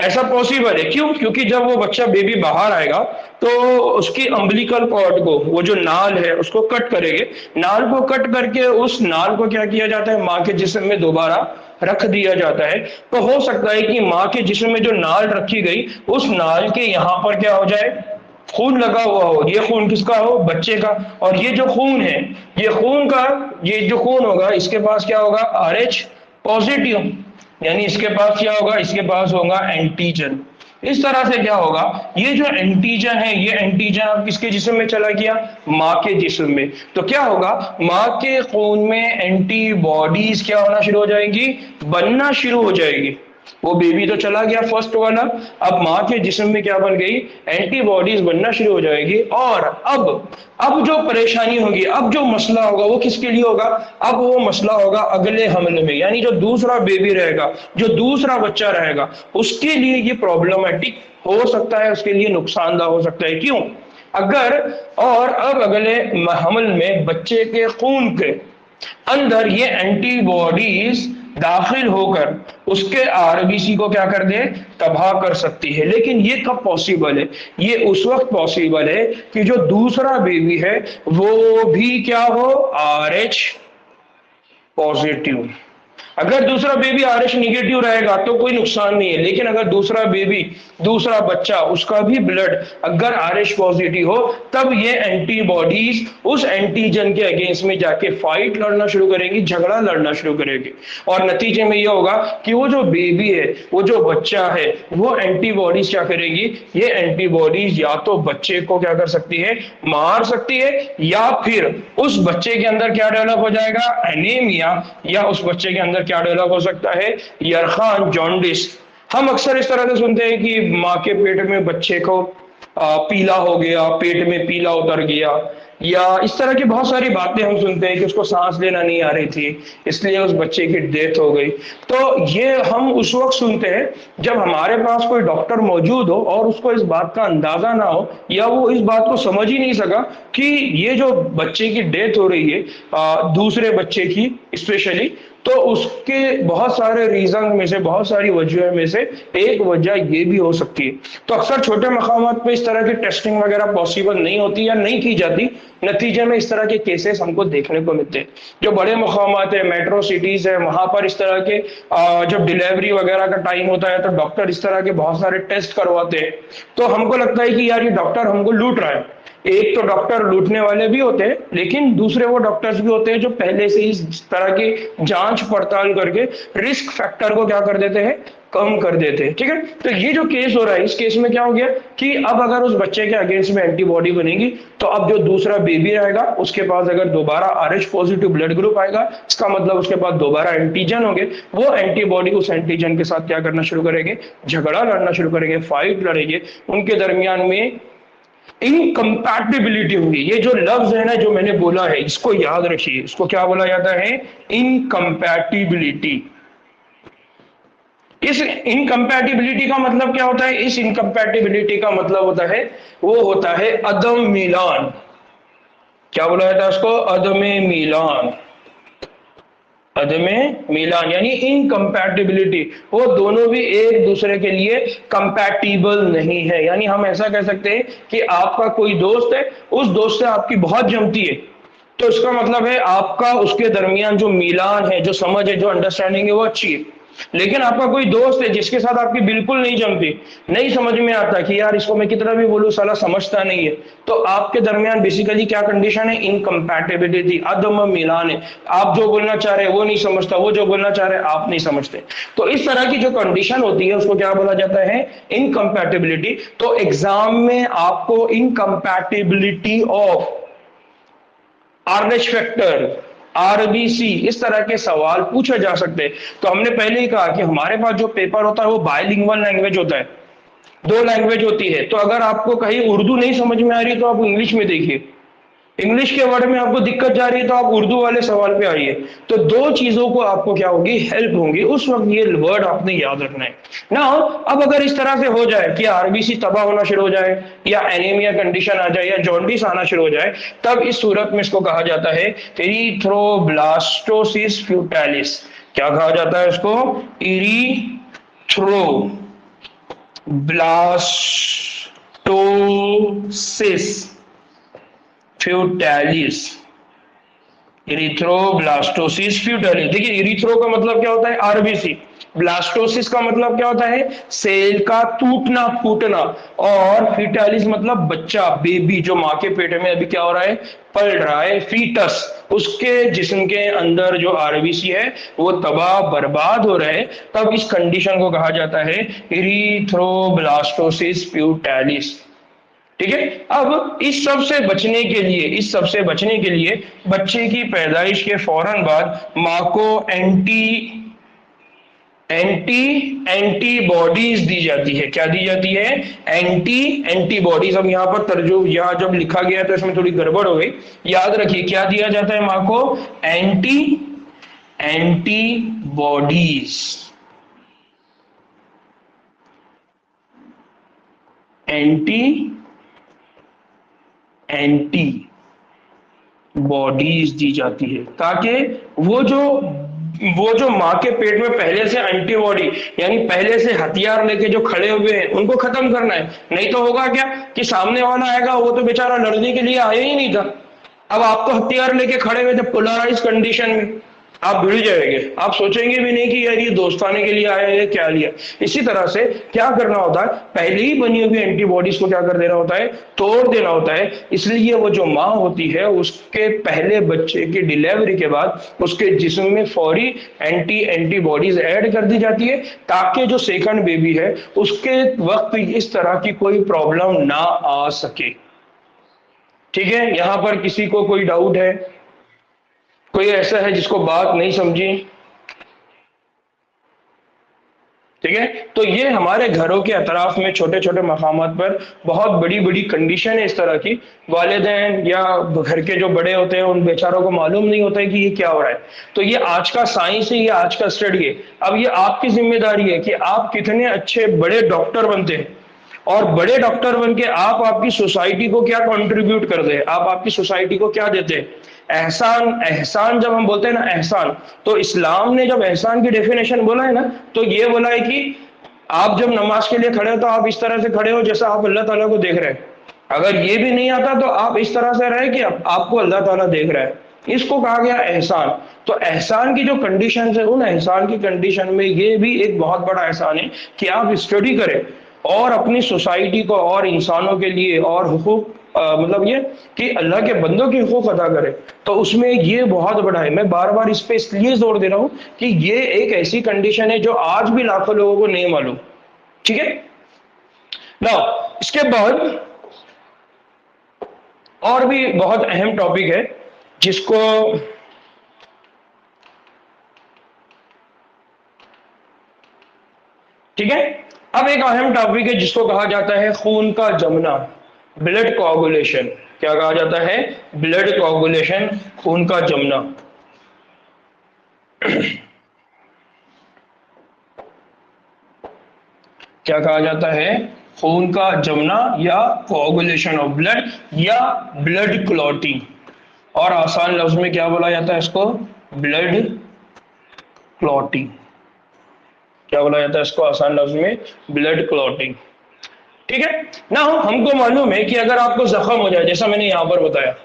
[SPEAKER 1] ऐसा पॉसिबल है, क्यों, क्योंकि जब वो बच्चा बेबी बाहर आएगा तो उसकी अम्बिलिकल कॉर्ड को, वो जो नाल है उसको कट करेंगे, नाल को कट करके उस नाल को क्या किया जाता है, मां के जिस्म में दोबारा रख दिया जाता है। तो हो सकता है कि मां के जिस्म में जो नाल रखी गई उस नाल के यहां पर क्या हो जाए, खून लगा हुआ हो। ये खून किसका हो, बच्चे का, और ये जो खून है, ये जो खून होगा इसके पास क्या होगा, RH पॉजिटिव, यानी इसके पास क्या होगा, इसके पास होगा एंटीजन। इस तरह से क्या होगा, ये जो एंटीजन है ये एंटीजन अब किसके जिस्म में चला गया, माँ के जिस्म में। तो क्या होगा, माँ के खून में एंटीबॉडीज क्या होना शुरू हो जाएंगी, बनना शुरू हो जाएगी। वो बेबी तो चला गया फर्स्ट वाला, अब माँ के जिस्म में क्या बन गई, एंटीबॉडीज बनना शुरू हो जाएगी। और अब जो परेशानी होगी, अब जो मसला होगा वो किसके लिए होगा, अब वो मसला होगा अगले हमले में, यानी जो दूसरा बेबी रहेगा, जो दूसरा बच्चा रहेगा, उसके लिए ये प्रॉब्लमेटिक हो सकता है, उसके लिए नुकसानदा हो सकता है। क्यों, अगर और अब अगले हमल में बच्चे के खून के अंदर ये एंटीबॉडीज दाखिल होकर उसके आरबीसी को क्या कर दे, तबाह कर सकती है। लेकिन ये कब पॉसिबल है, ये उस वक्त पॉसिबल है कि जो दूसरा बेबी है वो भी क्या हो, RH पॉजिटिव। अगर दूसरा बेबी RH निगेटिव रहेगा तो कोई नुकसान नहीं है, लेकिन अगर दूसरा बेबी, दूसरा बच्चा, उसका भी ब्लड अगर RH पॉजिटिव हो, तब ये एंटीबॉडीज उस एंटीजन के अगेंस्ट में जाके फाइट लड़ना शुरू करेंगी, झगड़ा लड़ना शुरू करेंगी। और नतीजे में ये होगा कि वो जो बेबी है, वो जो बच्चा है, वो एंटीबॉडीज क्या करेगी, ये एंटीबॉडीज या तो बच्चे को क्या कर सकती है, मार सकती है, या फिर उस बच्चे के अंदर क्या डेवलप हो जाएगा, एनीमिया, या उस बच्चे के अंदर क्या डेवलप हो सकता है, यरखान, जॉन्डिस। हम अक्सर इस तरह से सुनते हैं कि माँ के पेट में बच्चे को पीला हो गया, पेट में पीला उतर गया, या इस तरह की बहुत सारी बातें हम सुनते हैं कि उसको सांस लेना नहीं आ रही थी इसलिए उस बच्चे की डेथ हो गई। तो ये हम उस वक्त सुनते हैं जब हमारे पास कोई डॉक्टर मौजूद हो और उसको इस बात का अंदाजा ना हो, या वो इस बात को समझ ही नहीं सका कि ये जो बच्चे की डेथ हो रही है दूसरे बच्चे की स्पेशली, तो उसके बहुत सारे रीजन में से, बहुत सारी वजह में से एक वजह ये भी हो सकती है। तो अक्सर छोटे मकामात पे इस तरह की टेस्टिंग वगैरह पॉसिबल नहीं होती या नहीं की जाती, नतीजे में इस तरह के केसेस हमको देखने को मिलते हैं। जो बड़े मकामात है, मेट्रो सिटीज है, वहां पर इस तरह के जब डिलीवरी वगैरह का टाइम होता है तो डॉक्टर इस तरह के बहुत सारे टेस्ट करवाते हैं। तो हमको लगता है कि यार ये डॉक्टर हमको लूट रहा है। एक तो डॉक्टर लूटने वाले भी होते हैं, लेकिन दूसरे वो डॉक्टर्स भी होते हैं जो पहले से इस तरह की जांच पड़ताल करके रिस्क फैक्टर को क्या कर देते हैं, कम कर देते हैं। ठीक है, तो ये जो केस हो रहा है, इस केस में क्या हो गया कि अब अगर उस बच्चे के अगेंस्ट में एंटीबॉडी बनेगी तो अब जो दूसरा बेबी रहेगा उसके पास अगर दोबारा RH पॉजिटिव ब्लड ग्रुप आएगा, इसका मतलब उसके पास दोबारा एंटीजन होंगे, वो एंटीबॉडी उस एंटीजन के साथ क्या करना शुरू करेंगे, झगड़ा लड़ना शुरू करेंगे, फाइट लड़ेंगे, उनके दरमियान में इनकम्पैटिबिलिटी होगी। ये जो लफ्ज है ना जो मैंने बोला है, इसको याद रखिए, इसको क्या बोला जाता है, इनकम्पैटिबिलिटी। इस इनकम्पैटिबिलिटी का मतलब क्या होता है, इस इनकम्पैटिबिलिटी का मतलब होता है, वो होता है अदम मिलान। क्या बोला जाता है उसको, अदमे मिलान। अदमे मिलान यानी इनकम्पैटिबिलिटी, वो दोनों भी एक दूसरे के लिए कंपैटिबल नहीं है। यानी हम ऐसा कह सकते हैं कि आपका कोई दोस्त है, उस दोस्त से आपकी बहुत जमती है, तो इसका मतलब है आपका उसके दरमियान जो मिलान है, जो समझ है, जो अंडरस्टैंडिंग है, वो अच्छी है। लेकिन आपका कोई दोस्त है जिसके साथ आपकी बिल्कुल नहीं जमती, नहीं समझ में आता कि यार इसको मैं कितना भी बोलूं साला समझता नहीं है, तो आपके दरमियान बेसिकली क्या कंडीशन है, इनकम्पैटिबिलिटी, अदम मिलान है। आप जो बोलना चाह रहे हैं वो नहीं समझता, वो जो बोलना चाह रहे हैं आप नहीं समझते। तो इस तरह की जो कंडीशन होती है उसको क्या बोला जाता है, इनकम्पैटिबिलिटी। तो एग्जाम में आपको incompatibility of RH factor, RBC, इस तरह के सवाल पूछे जा सकते हैं। तो हमने पहले ही कहा कि हमारे पास जो पेपर होता है वो बायलिंगुअल लैंग्वेज होता है, 2 लैंग्वेज होती है। तो अगर आपको कहीं उर्दू नहीं समझ में आ रही तो आप इंग्लिश में देखिए, इंग्लिश के वर्ड में आपको दिक्कत जा रही है तो आप उर्दू वाले सवाल पे आइए। तो 2 चीजों को आपको क्या होगी, हेल्प होंगी, उस वक्त ये वर्ड आपने याद रखना है ना। अब अगर इस तरह से हो जाए कि RBC तबाह होना शुरू हो जाए, या एनीमिया कंडीशन आ जाए, या जॉन्डिस आना शुरू हो जाए, तब इस सूरत में इसको कहा जाता है इरिथ्रोब्लास्टोसिस फ्यूटालिस। क्या कहा जाता है इसको, इरिथ्रोब्लास्टोसिस फ्यूटालिस, इरिथ्रोब्लास्टोसिस फ्यूटालिस। देखिए इरिथ्रो का मतलब क्या होता है, RBC, ब्लास्टोसिस का मतलब क्या होता है? सेल का टूटना फूटना। और फीटालिस मतलब बच्चा, बेबी, जो माँ के पेट में अभी क्या हो रहा है? पल रहा है, फीटस, उसके जिस्म के अंदर जो आरबीसी है वो तबाह बर्बाद हो रहा है, तब इस कंडीशन को कहा जाता है इरिथ्रोब्लास्टोसिस फ्यूटालिस। ठीक है। अब इस सब से बचने के लिए बच्चे की पैदाइश के फौरन बाद माँ को एंटीबॉडीज दी जाती है। क्या दी जाती है? एंटीबॉडीज। अब यहाँ पर तर्जुम, यहाँ जब लिखा गया तो इसमें थोड़ी गड़बड़ हो गई। याद रखिए क्या दिया जाता है माँ को? एंटीबॉडीज। एंटीबॉडीज दी जाती है ताकि वो जो माँ के पेट में पहले से एंटीबॉडी, यानी पहले से हथियार लेके जो खड़े हुए हैं, उनको खत्म करना है। नहीं तो होगा क्या कि सामने वाला आएगा, वो तो बेचारा लड़ने के लिए आया ही नहीं था, अब आपको हथियार लेके खड़े हुए थे पोलराइज कंडीशन में, आप भिड़ जाएंगे, आप सोचेंगे भी नहीं कि यार ये दोस्ताने के लिए आया है, क्या लिया। इसी तरह से क्या करना होता है? पहले ही बनी हुई एंटीबॉडीज को क्या कर देना होता है? तोड़ देना होता है। इसलिए वो जो माँ होती है उसके पहले बच्चे की डिलीवरी के बाद उसके जिस्म में फौरी एंटीबॉडीज ऐड कर दी जाती है, ताकि जो सेकंड बेबी है उसके वक्त इस तरह की कोई प्रॉब्लम ना आ सके। ठीक है, यहां पर किसी को कोई डाउट है? कोई ऐसा है जिसको बात नहीं समझी? ठीक है, तो ये हमारे घरों के अतराफ में छोटे छोटे मकामात पर बहुत बड़ी बड़ी कंडीशन है इस तरह की। वालिदैन या घर के जो बड़े होते हैं उन बेचारों को मालूम नहीं होता है कि ये क्या हो रहा है। तो ये आज का साइंस है, ये आज का स्टडी है। अब ये आपकी जिम्मेदारी है कि आप कितने अच्छे बड़े डॉक्टर बनते हैं, और बड़े डॉक्टर बन के आप आपकी सोसाइटी को क्या कंट्रीब्यूट करते हैं, आप आपकी सोसाइटी को क्या देते हैं। एहसान, एहसान जब हम बोलते हैं ना एहसान, तो इस्लाम ने जब एहसान की डेफिनेशन बोला है ना, तो ये बोला है कि आप जब नमाज के लिए खड़े हो तो आप इस तरह से खड़े हो जैसा आप अल्लाह ताला को देख रहे हैं। अगर ये भी नहीं आता तो आप इस तरह से रहे कि आपको अल्लाह ताला देख रहा है। इसको कहा गया एहसान। तो एहसान की जो कंडीशन है, उन एहसान की कंडीशन में ये भी एक बहुत बड़ा एहसान है कि आप स्टडी करें और अपनी सोसाइटी को और इंसानों के लिए और हुकूक, मतलब ये कि अल्लाह के बंदों के हुकूक अदा करे। तो उसमें ये बहुत बड़ा है। मैं बार बार इस पे इसलिए जोर दे रहा हूं कि ये एक ऐसी कंडीशन है जो आज भी लाखों लोगों को नहीं मालूम। ठीक है ना। इसके बाद और भी बहुत अहम टॉपिक है जिसको ठीक है, अब एक अहम टॉपिक है जिसको कहा जाता है खून का जमना, ब्लड कोआगुलेशन। क्या कहा जाता है? ब्लड कोआगुलेशन, खून का जमना। क्या कहा जाता है? खून का जमना या कोआगुलेशन ऑफ ब्लड या ब्लड क्लॉटिंग। और आसान लफ्ज में क्या बोला जाता है इसको? Blood clotting. क्या बोला जाता है इसको आसान लफ्ज में? Blood clotting. ठीक है ना। हमको मालूम है कि अगर आपको जख्म हो जाए, जैसा मैंने यहां पर बताया,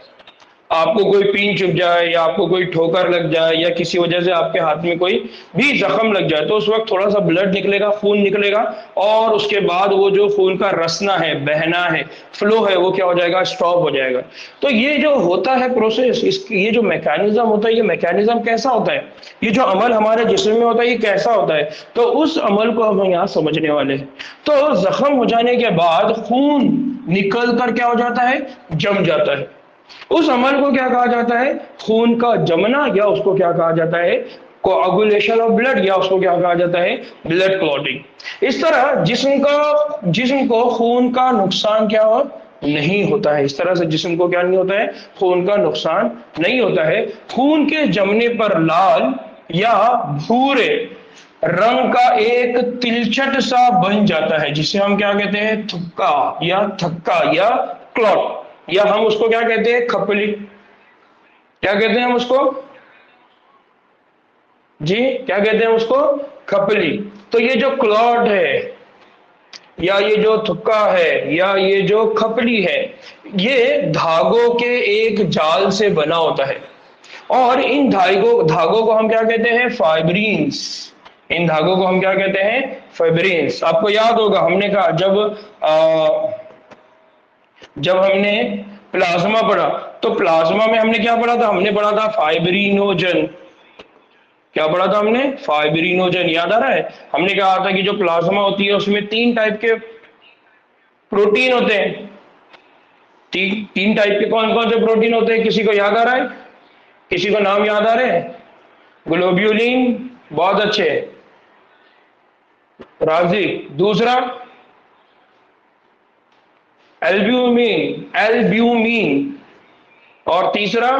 [SPEAKER 1] आपको कोई पीन चुभ जाए या आपको कोई ठोकर लग जाए या किसी वजह से आपके हाथ में कोई भी जख्म लग जाए, तो उस वक्त थोड़ा सा ब्लड निकलेगा, खून निकलेगा, और उसके बाद वो जो खून का रसना है, बहना है, फ्लो है, वो क्या हो जाएगा? स्टॉप हो जाएगा। तो ये जो होता है प्रोसेस, ये जो मैकेनिज्म होता है, ये मैकेनिज्म कैसा होता है, ये जो अमल हमारे जिस्म में होता है, ये कैसा होता है, तो उस अमल को हम यहाँ समझने वाले हैं। तो जख्म हो जाने के बाद खून निकल कर क्या हो जाता है? जम जाता है। उस अमल को क्या कहा जाता है? खून का जमना, या उसको क्या कहा जाता है? कोआगुलेशन ऑफ ब्लड, या उसको क्या कहा जाता है? Blood clotting. इस तरह जिस्म को खून का नुकसान क्या हो? नहीं होता है। इस तरह से जिस्म को क्या नहीं होता है? खून का नुकसान नहीं होता है। खून के जमने पर लाल या भूरे रंग का एक तिलचट सा बन जाता है, जिसे हम क्या कहते हैं? थक्का या क्लॉट, या हम उसको क्या कहते हैं? खपली। क्या कहते हैं हम उसको जी? क्या कहते हैं उसको? खपली। तो ये जो क्लॉट है या ये जो थुक्का है या ये जो खपली है, ये धागों के एक जाल से बना होता है, और इन धागों को हम क्या कहते हैं? फाइब्रिन्स। इन धागों को हम क्या कहते हैं? फाइब्रिन्स। आपको याद होगा हमने कहा जब हमने प्लाज्मा पढ़ा तो प्लाज्मा में हमने क्या पढ़ा था? हमने पढ़ा था फाइब्रिनोजन। क्या पढ़ा था हमने? फाइब्रिनोजन। याद आ रहा है? हमने कहा था कि जो प्लाज्मा होती है उसमें 3 टाइप के प्रोटीन होते हैं। तीन टाइप के कौन कौन से प्रोटीन होते हैं? किसी को याद आ रहा है? किसी को नाम याद आ रहे हैं? ग्लोब्यूलिन, बहुत अच्छे राजी। दूसरा एल्ब्यूमिन। और तीसरा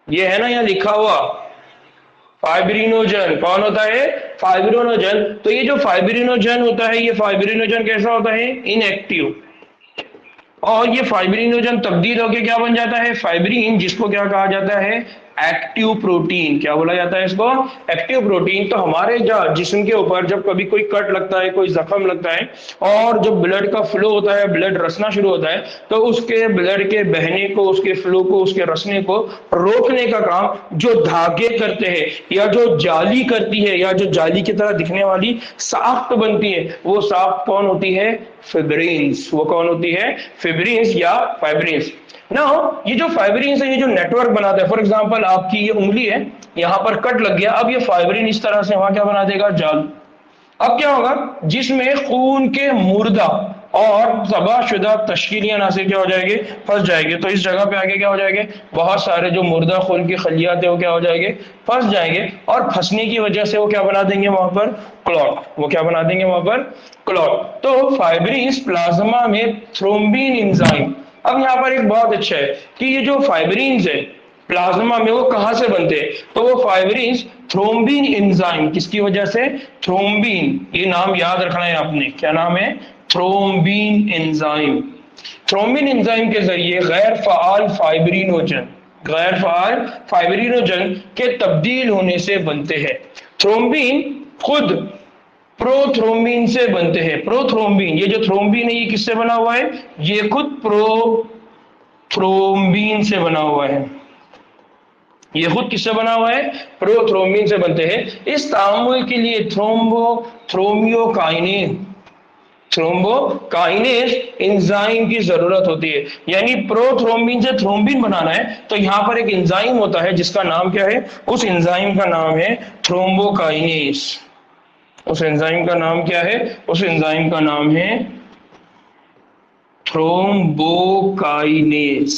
[SPEAKER 1] ये है ना यहाँ लिखा हुआ फाइब्रिनोजन। कौन होता है? फाइब्रिनोजन। तो ये जो फाइब्रिनोजन होता है, ये फाइब्रिनोजन कैसा होता है? इनएक्टिव। और ये फाइब्रिनोजन तब्दील होकर क्या बन जाता है? फाइब्रिन, जिसको क्या कहा जाता है? Active protein. क्या बोला जाता है इसको? Active protein. तो हमारे जिस्म के ऊपर जब कभी कोई कट लगता है, कोई जख्म लगता है और जब ब्लड का फ्लो होता है, ब्लड रसना शुरू होता है, तो उसके ब्लड के बहने को, उसके फ्लो को, उसके रसने को रोकने का काम जो धागे करते हैं, या जो जाली करती है, या जो जाली की तरह दिखने वाली साख्त बनती है, वो साख्त कौन होती है? फिब्रिन्स। वो कौन होती है? फिब्रिन्स या फाइब्रिन्स। नाउ ये जो फाइब्रिन्स है, ये जो नेटवर्क बनाता है, फॉर एग्जांपल आपकी ये उंगली है, यहां पर कट लग गया, अब ये फाइब्रिन इस तरह से वहां क्या बना देगा? जाल। अब क्या होगा? जिसमें खून के मुर्दा और तबाहशुदा तश्कीलियां नासिर क्या हो जाएंगे? फंस जाएंगे। तो इस जगह पे आगे क्या हो जाएंगे? बहुत सारे जो मुर्दा खून की खलियात है वो क्या हो जाएंगे? फंस जाएंगे। और फंसने की वजह से वो क्या बना देंगे वहां पर? क्लॉट। वो क्या बना देंगे वहां पर? क्लॉट। तो फाइब्रिन्स प्लाज्मा में थ्रोम्बिन एंजाइम। अब यहाँ पर एक बहुत अच्छा है कि ये जो फाइब्रिन्स है प्लाज्मा में, वो कहां से बनते हैं? तो वो फाइब्रिन्स थ्रोम्बिन एंजाइम, किसकी वजह से? थ्रोम्बिन। ये नाम याद रखना है आपने। क्या नाम है? Thrombin enzyme. थ्रोम्बिन एंजाइम के जरिए गैर फाल फाइब्रिनोजन के तब्दील होने से बनते हैं। थ्रोम्बिन खुद प्रोथ्रोम्बिन से बनते हैं। प्रोथ्रोम्बिन, ये जो थ्रोम्बिन है ये किससे बना हुआ है? ये खुद प्रोथ्रोम्बिन से बना हुआ है। ये खुद किससे बना हुआ है? प्रोथ्रोम्बिन से बनते हैं। इस तामुल के लिए थ्रोम्बोकाइनेज एंजाइम की जरूरत होती है। यानी प्रोथ्रोम्बिन से थ्रोम्बिन बनाना है तो यहां पर एक एंजाइम होता है जिसका नाम क्या है? उस एंजाइम का नाम है थ्रोम्बोकाइनेज। उस एंजाइम का नाम क्या है? उस एंजाइम का नाम है थ्रोम्बोकाइनेज।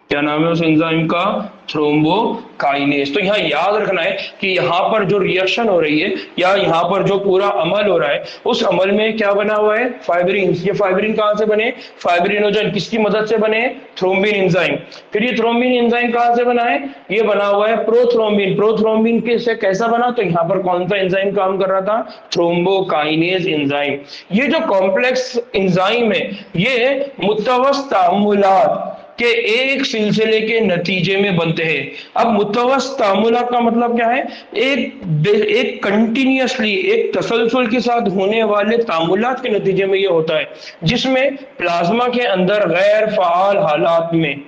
[SPEAKER 1] क्या नाम है उस एंजाइम का? थ्रोम्बोकाइनेज। तो यहाँ याद रखना है कि यहाँ पर जो रिएक्शन हो रही है या यहाँ पर जो पूरा अमल हो रहा है, उस अमल में क्या बना हुआ है? फाइब्रिन। ये फाइब्रिन कहाँ से बने? फाइब्रिनोजन। किसकी मदद से बने? Thrombin enzyme. फिर ये थ्रोम्बिन एंजाइम कहाँ से बना है? ये बना हुआ है प्रोथ्रोम्बिन। प्रोथ्रोम्बिन से कैसा बना? तो यहाँ पर कौन सा एंजाइम काम कर रहा था? Thrombokinase enzyme. ये जो कॉम्प्लेक्स एंजाइम है ये मुतवस्सित तामुलात के एक सिलसिले के नतीजे में बनते हैं। अब मुतवस्सित तामुलात का मतलब क्या है? एक कंटिन्यूअसली, एक तसलसल के साथ होने वाले तामुलात के नतीजे में ये होता है, जिसमें प्लाज्मा के अंदर गैर फाल हालात में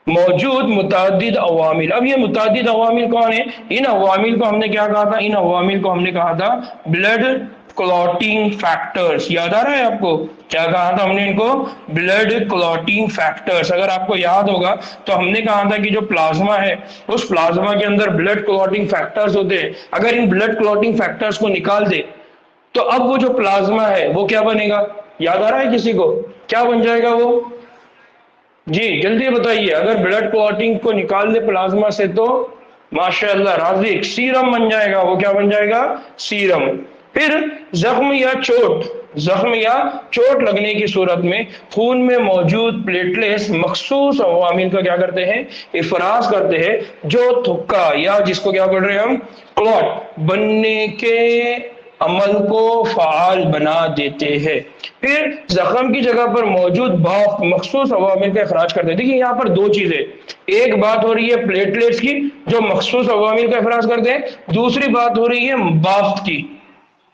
[SPEAKER 1] मौजूद मुतादिद अवामिल। अब ये मुतादिद अवामिल कौन है? इन अवामिल को हमने क्या कहा था? इन अवामिल को हमने कहा था ब्लड क्लॉटिंग फैक्टर्स। याद आ रहा है आपको? क्या कहा था हमने इनको? Blood clotting factors. अगर आपको याद होगा तो हमने कहा था कि जो प्लाज्मा है उस प्लाज्मा के अंदर ब्लड क्लॉटिंग फैक्टर्स होते हैं। अगर इन ब्लड क्लॉटिंग फैक्टर्स को निकाल दे तो अब वो जो प्लाज्मा है वो क्या बनेगा? याद आ रहा है किसी को? क्या बन जाएगा वो? जी जल्दी बताइए। अगर ब्लड क्लॉटिंग को निकाल दे प्लाज्मा से तो माशाअल्लाह राजिक सीरम बन जाएगा। वो क्या बन जाएगा? सीरम। फिर जख्म या चोट लगने की सूरत में खून में मौजूद प्लेटलेट्स मखसूस अवामिल का क्या करते हैं? इफराज करते हैं, जो थुक्का या जिसको क्या बोल रहे हैं हम? क्लॉट बनने के अमल को फाल बना देते हैं। फिर जख्म की जगह पर मौजूद बाफ्त मखसूस अवामिल का इखराज करते हैं। देखिए यहाँ पर दो चीजें, एक बात हो रही है प्लेटलेट्स की जो मखसूस अवामिल का इखराज करते हैं, दूसरी बात हो रही है बाफ्त की।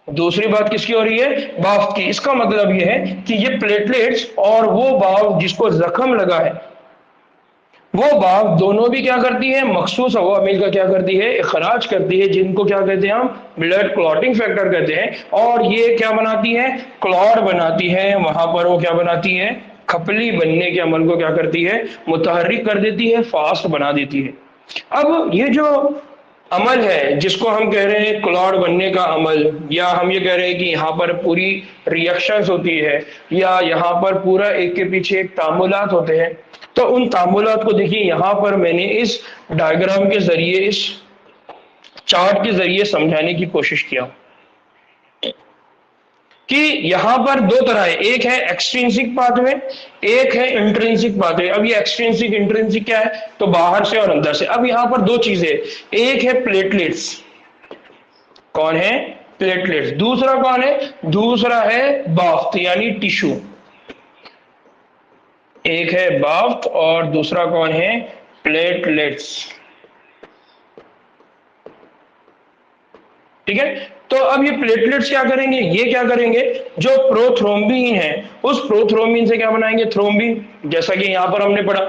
[SPEAKER 1] दूसरी बात किसकी हो रही है? बाफ्त की। इसका मतलब यह है कि ये प्लेटलेट्स और वो बाफ्त जिसको जख्म लगा है वो बाफ दोनों भी क्या करती है, मखसूस अवामिल का क्या करती है, इखराज करती है, जिनको क्या कहते हैं हम, ब्लड क्लॉटिंग फैक्टर कहते हैं। और ये क्या बनाती है, क्लॉट बनाती है। वहां पर वो क्या बनाती है, खपली बनने के अमल को क्या करती है, मुतहर्रिक कर देती है, फास्ट बना देती है। अब ये जो अमल है जिसको हम कह रहे हैं क्लॉट बनने का अमल, या हम ये कह रहे हैं कि यहाँ पर पूरी रिएक्शंस होती है, या यहाँ पर पूरा एक के पीछे एक तामुलात होते हैं, तो उन तामुलात को देखिए यहाँ पर मैंने इस डायग्राम के जरिए, इस चार्ट के जरिए समझाने की कोशिश किया कि यहां पर दो तरह है, एक है एक्सट्रिंसिक पाथवे, एक है इंट्रिंसिक पाथवे। अब ये एक्सट्रिंसिक इंट्रिंसिक क्या है, तो बाहर से और अंदर से। अब यहां पर दो चीजें, एक है प्लेटलेट्स, कौन है, प्लेटलेट्स। दूसरा कौन है, दूसरा है बाफ्त यानी टिश्यू। एक है बाफ्त और दूसरा कौन है, प्लेटलेट्स। ठीक है, तो अब ये प्लेटलेट्स क्या करेंगे, ये क्या करेंगे, जो प्रोथ्रोम्बिन है उस प्रोथ्रोम्बिन से क्या बनाएंगे, थ्रोम्बिन, जैसा कि यहां पर हमने पढ़ा।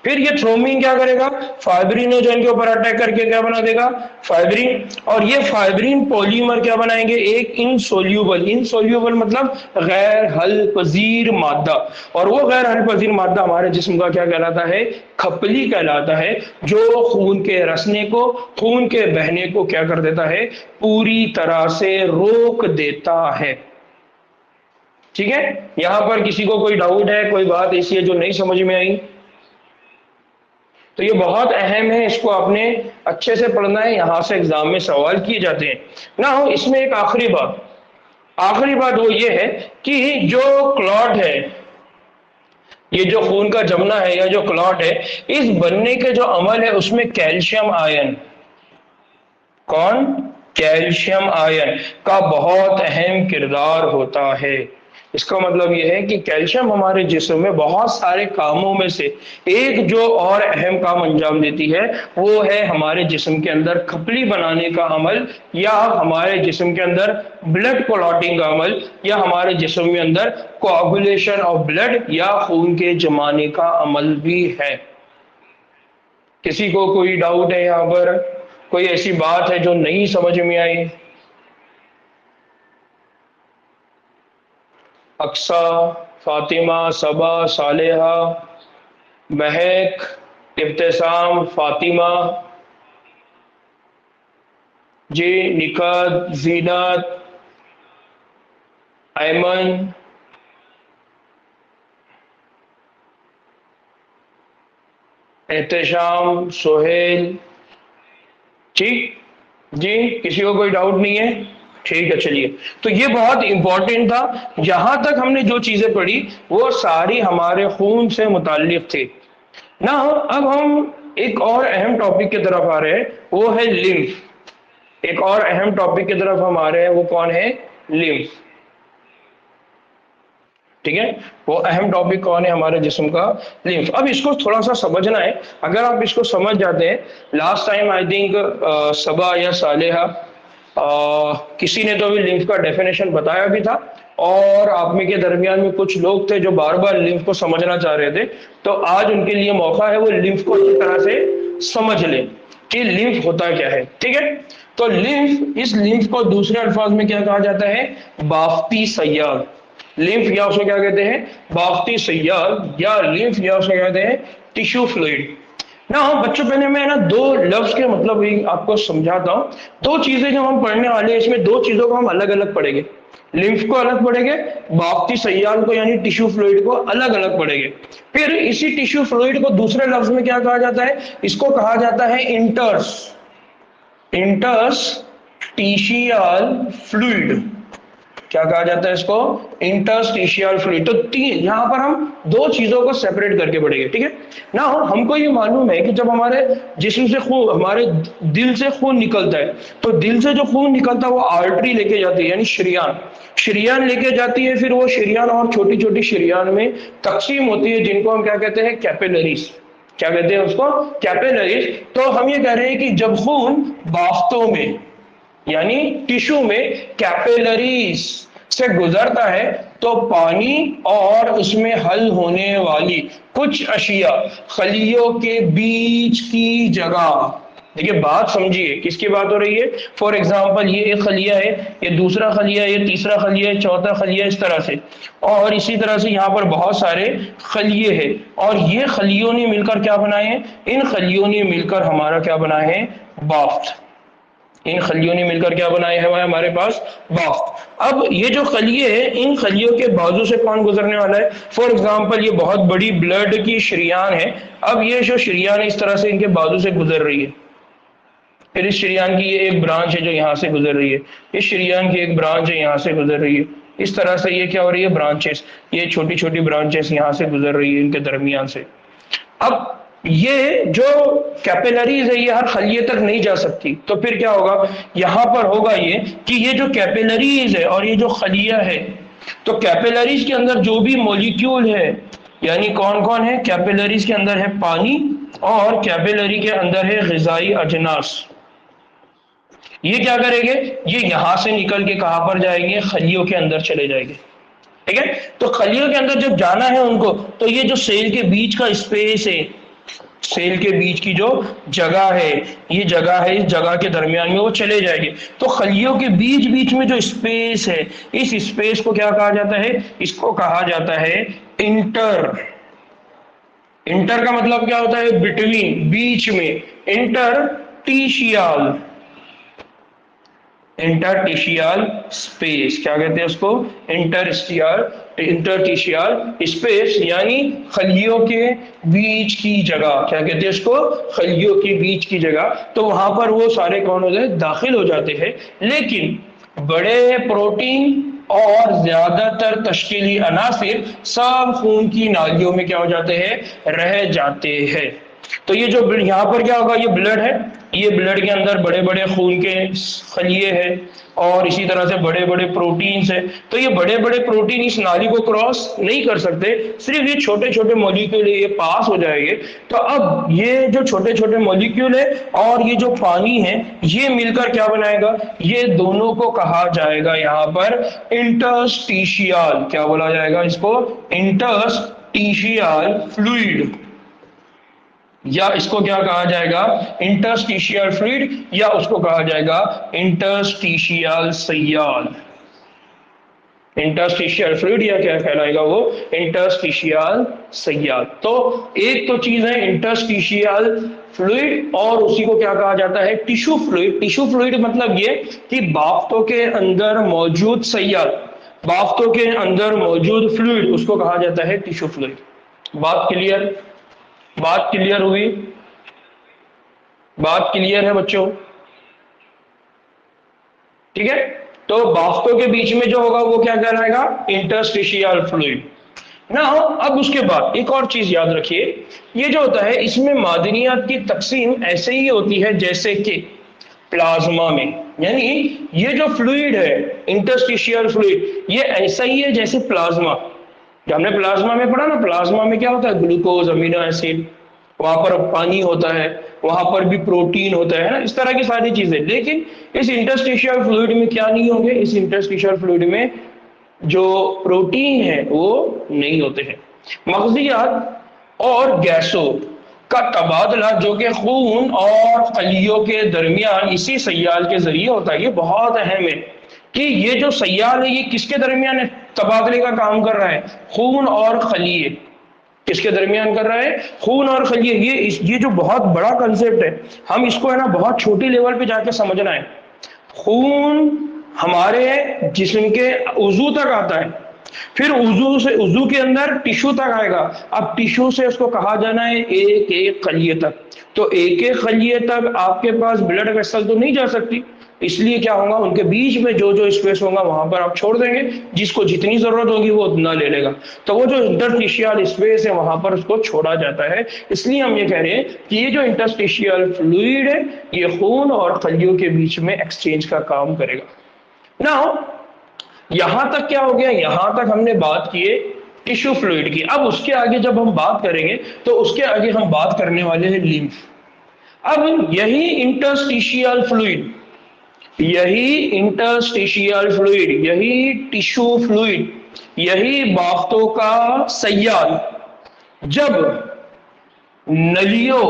[SPEAKER 1] फिर ये थ्रोम्बिन क्या करेगा, फाइब्रिनोजेन के ऊपर अटैक करके क्या बना देगा, फाइब्रिन। और ये फाइब्रिन पॉलीमर क्या बनाएंगे, एक इनसोल्यूबल, इनसोल्यूबल मतलब गैर हल पजीर मादा। और वो गैर हल पजीर मादा हमारे जिस्म का क्या कहलाता है, खपली कहलाता है, जो खून के रसने को, खून के बहने को क्या कर देता है, पूरी तरह से रोक देता है। ठीक है, यहां पर किसी को कोई डाउट है, कोई बात ऐसी है जो नहीं समझ में आई, तो ये बहुत अहम है, इसको आपने अच्छे से पढ़ना है, यहां से एग्जाम में सवाल किए जाते हैं ना। हो इसमें एक आखिरी बात वो ये है कि जो क्लॉट है, ये जो खून का जमना है या जो क्लॉट है, इस बनने के जो अमल है उसमें कैल्शियम आयन, कौन, कैल्शियम आयन का बहुत अहम किरदार होता है। इसका मतलब यह है कि कैल्शियम हमारे जिस्म में बहुत सारे कामों में से एक जो और अहम काम अंजाम देती है, वो है हमारे जिस्म के अंदर खपली बनाने का अमल, या हमारे जिस्म के अंदर ब्लड क्लॉटिंग का अमल, या हमारे जिस्म में अंदर कोआगुलेशन ऑफ ब्लड या खून के जमाने का अमल भी है। किसी को कोई डाउट है, यहाँ पर कोई ऐसी बात है जो नहीं समझ में आई? अक्सा, फातिमा, सबा, सालेहा, महक, इब्तिसाम, फातिमा जी, निकात, जीनत, ऐमन, एहतशाम, सोहेल, ठीक जी, किसी को कोई डाउट नहीं है? ठीक है, चलिए, तो ये बहुत इंपॉर्टेंट था। यहां तक हमने जो चीजें पढ़ी वो सारी हमारे खून से मुताल्लिक थी ना। अब हम एक और अहम टॉपिक की तरफ आ रहे हैं, वो है लिम्फ। एक और अहम टॉपिक की तरफ हम आ रहे हैं, वो कौन है, लिम्फ। ठीक है, वो अहम टॉपिक कौन है हमारे जिस्म का, लिम्फ। अब इसको थोड़ा सा समझना है, अगर आप इसको समझ जाते हैं, लास्ट टाइम आई थिंक सबा या सालेहा किसी ने तो अभी लिम्फ का डेफिनेशन बताया भी था, और आप में के दरमियान में कुछ लोग थे जो बार बार लिम्फ को समझना चाह रहे थे, तो आज उनके लिए मौका है वो लिम्फ को अच्छी तरह से समझ लें कि लिम्फ होता क्या है। ठीक है, तो लिम्फ, इस लिम्फ को दूसरे अल्फाज में क्या कहा जाता है, बाफ्ती सय्याल। लिम्फ या उसको क्या कहते हैं, बाफ्ती सय्याल, या लिम्फ या उसको कहते हैं टिश्यू फ्लूइड ना। बच्चों, पहले मैं ना दो लफ्ज के मतलब ही आपको समझाता हूँ। दो चीजें जो हम पढ़ने वाले हैं, इसमें दो चीजों को हम अलग अलग पढ़ेंगे। लिम्फ को अलग पढ़ेंगे, बाफ्ती सय्याल को यानी टिश्यू फ्लूइड को अलग अलग पढ़ेंगे। फिर इसी टिश्यू फ्लूइड को दूसरे लफ्ज में क्या कहा जाता है, इसको कहा जाता है इंटर्स, इंटरस्टिशियल फ्लूइड। क्या कहा जाता है इसको, इंटरस्टिशियल फ्लूइड। तो तीन, यहां पर हम दो चीजों को सेपरेट करके पढ़ेंगे। ठीक है ना, हमको ये मालूम है कि जब हमारे जिस्म से खून, हमारे दिल से खून निकलता है, तो दिल से जो खून निकलता है वो आर्टरी लेके जाती है, यानी शरियान, शरियान लेके जाती है। फिर वो शरियान और छोटी छोटी शरियान में तकसीम होती है, जिनको हम क्या कहते हैं, कैपिलरीज। क्या कहते हैं उसको, कैपिलरीज। तो हम ये कह रहे हैं कि जब खून बाफ्तों में यानी टिश्यू में कैपिलरीज से गुजरता है तो पानी और उसमें हल होने वाली कुछ अशिया खलियों के बीच की जगह। देखिए बात समझिए, किसकी बात हो रही है। फॉर एग्जाम्पल ये एक खलिया है, ये दूसरा खलिया है, ये तीसरा खलिया है, चौथा खलिया, इस तरह से। और इसी तरह से यहाँ पर बहुत सारे खलिए हैं, और ये खलियों ने मिलकर क्या बनाए हैं, इन खलियों ने मिलकर हमारा क्या बनाए हैं, बाफ्ट। इन खलियों ने मिलकर क्या बनाए हैं हमारे पास, बाफ्ट। अब ये जो खलिए हैं, इन खलियों के बाजू से कौन गुजरने वाला है। फॉर एग्जाम्पल ये बहुत बड़ी ब्लड की शरियान है। अब ये जो शरियान है इस तरह से इनके बाजू से गुजर रही है। फिर इस शरियान की ये एक ब्रांच है जो यहाँ से गुजर रही है, इस शरियान की एक ब्रांच है यहाँ से गुजर रही है। इस तरह से ये क्या हो रही है, ब्रांचेस, ये छोटी छोटी ब्रांचेस यहाँ से गुजर रही है इनके दरमियान से। अब ये जो कैपिलरीज है ये हर खलिए तक नहीं जा सकती, तो फिर क्या होगा, यहाँ पर होगा ये कि ये जो कैपिलरीज है और ये जो खलिया है, तो कैपिलरीज के अंदर जो भी मॉलिक्यूल है, यानी कौन कौन है, कैपिलरीज के अंदर है पानी, और कैपिलरी के अंदर है ग़िज़ाई अजनास। ये क्या करेंगे, ये यहां से निकल के कहां पर जाएंगे, खलियों के अंदर चले जाएंगे। ठीक है, तो खलियों के अंदर जब जाना है उनको, तो ये जो सेल के बीच का स्पेस है, सेल के बीच की जो जगह है, ये जगह है, इस जगह के दरमियान में वो चले जाएंगे। तो खलियों के बीच बीच में जो स्पेस है, इस स्पेस को क्या कहा जाता है, इसको कहा जाता है इंटर। इंटर का मतलब क्या होता है, बिटवीन, बीच में। इंटरटिशियल, इंटरटिशियल स्पेस, क्या कहते हैं उसको, इंटरटिशियल स्पेस, यानी खलियों के बीच की जगह। क्या कहते हैं उसको, खलियों के बीच की जगह। तो वहां पर वो सारे कौन हो जाए, दाखिल हो जाते हैं। लेकिन बड़े प्रोटीन और ज्यादातर तश्कीली अनासिर सब खून की नालियों में क्या हो जाते हैं, रह जाते हैं। तो ये जो यहाँ पर क्या होगा, ये ब्लड है, ये ब्लड के अंदर बड़े बड़े खून के खलिए हैं, और इसी तरह से बड़े बड़े प्रोटीन्स हैं। तो ये बड़े बड़े प्रोटीन इस नाली को क्रॉस नहीं कर सकते, सिर्फ ये छोटे छोटे मॉलिक्यूल ये पास हो जाएंगे। तो अब ये जो छोटे छोटे मॉलिक्यूल है और ये जो पानी है, ये मिलकर क्या बनाएगा, ये दोनों को कहा जाएगा यहाँ पर इंटरस्टिशियल। क्या बोला जाएगा इसको, इंटरस्टिशियल फ्लूइड, या इसको क्या कहा जाएगा, इंटरस्टिशियल फ्लूइड, या उसको कहा जाएगा इंटरस्टिशियल सैयाल। इंटरस्टिशियल फ्लूइड या क्या कहलाएगा वो, इंटरस्टिशियल सैयाल। तो एक तो चीज है इंटरस्टिशियल फ्लूइड, और उसी को क्या कहा जाता है, टिश्यू फ्लूइड। टिश्यू फ्लूइड मतलब ये कि बाफ्तों के अंदर मौजूद सैयाल, बाफ्तों के अंदर मौजूद फ्लूइड, उसको कहा जाता है टिश्यू फ्लूइड। बात क्लियर, बात क्लियर हुई, बात क्लियर है बच्चों, ठीक है। तो बाफ्तों के बीच में जो होगा वो क्या कहलाएगा, इंटरस्टिशियल फ्लूइड ना। अब उसके बाद एक और चीज याद रखिए, ये जो होता है इसमें मादनियात की तकसीम ऐसे ही होती है जैसे कि प्लाज्मा में, यानी ये जो फ्लूइड है इंटरस्टिशियल फ्लूइड, ये ऐसा ही है जैसे प्लाज्मा। हमने प्लाज्मा में पढ़ा ना, प्लाज्मा में क्या होता है, ग्लूकोज, अमीनो एसिड, वहां पर पानी होता है, वहां पर भी प्रोटीन होता है ना, इस तरह की सारी चीजें। लेकिन इस इंटरस्टिशियल फ्लूइड में क्या नहीं होंगे, इस इंटरस्टिशियल फ्लूइड में जो प्रोटीन है वो नहीं होते हैं। मग़ज़ियात और गैसों का तबादला जो कि खून और खलियों के दरमियान इसी सैयाल के जरिए होता है, ये बहुत अहम है कि ये जो सैयाल है ये किसके दरमियान तबादले का काम कर रहा है, खून और खलिए। किसके दरमियान कर रहा है, खून और खलिए। ये जो बहुत बड़ा कंसेप्ट है, हम इसको है ना बहुत छोटी लेवल पे जाके समझना है। खून हमारे जिस्म के उजू तक आता है, फिर उजू से, उजू के अंदर टिश्यू तक आएगा। अब टिश्यू से उसको कहा जाना है एक एक खलिए तक। तो एक एक खलिए तक आपके पास ब्लड वेसल तो नहीं जा सकती, इसलिए क्या होगा, उनके बीच में जो जो स्पेस होगा वहां पर आप छोड़ देंगे, जिसको जितनी जरूरत होगी वो उतना ले लेगा। तो वो जो इंटरस्टिशियल स्पेस है वहां पर उसको छोड़ा जाता है। इसलिए हम ये कह रहे हैं कि ये जो इंटरस्टिशियल फ्लूइड है ये खून और खलियों के बीच में एक्सचेंज का काम करेगा। नाउ यहां तक क्या हो गया, यहां तक हमने बात की टिश्यू फ्लूइड की। अब उसके आगे जब हम बात करेंगे तो उसके आगे हम बात करने वाले हैं लिम्फ। अब यही इंटरस्टिशियल फ्लूइड यही इंटरस्टिशियल फ्लूइड, यही टिश्यू फ्लूइड, यही बाफ्तों का सैयाल जब नलियों,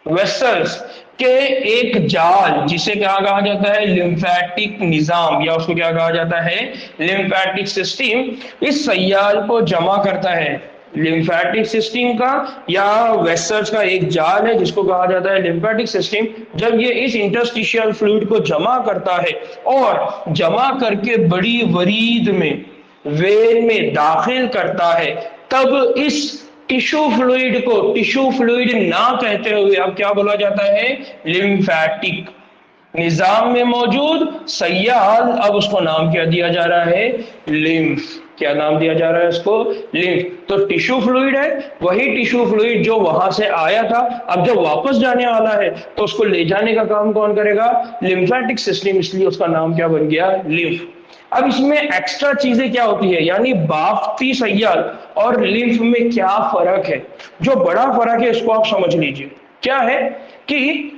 [SPEAKER 1] वेसल्स के एक जाल, जिसे क्या कहा जाता है, लिम्फेटिक निजाम, या उसको क्या कहा जाता है, लिम्फेटिक सिस्टम, इस सैयाल को जमा करता है। लिम्फेटिक सिस्टम का या वेसल्स का एक जाल है जिसको कहा जाता है लिम्फेटिक सिस्टम, जब ये इस इंटरस्टिशियल फ्लूइड को जमा करता है और जमा करके बड़ी वरीद में, वेन में दाखिल करता है, तब इस टिश्यू फ्लूइड को टिश्यू फ्लूइड ना कहते हुए अब क्या बोला जाता है, लिम्फेटिक निजाम में मौजूद सैयाल, अब उसको नाम क्या दिया जा रहा है, लिम्फ। क्या नाम दिया जा रहा है उसको, लिम्फ। तो टिश्यू फ्लूइड है, वही टिश्यू फ्लूइड जो वहां से आया था, अब जब वापस जाने वाला है तो उसको ले जाने का काम कौन करेगा, लिम्फेटिक सिस्टम, इसलिए उसका नाम क्या बन गया, लिम्फ। अब इसमें एक्स्ट्रा चीजें क्या होती है, यानी बाफ्ती सैयाल और लिम्फ में क्या फर्क है, जो बड़ा फर्क है इसको आप समझ लीजिए। क्या है कि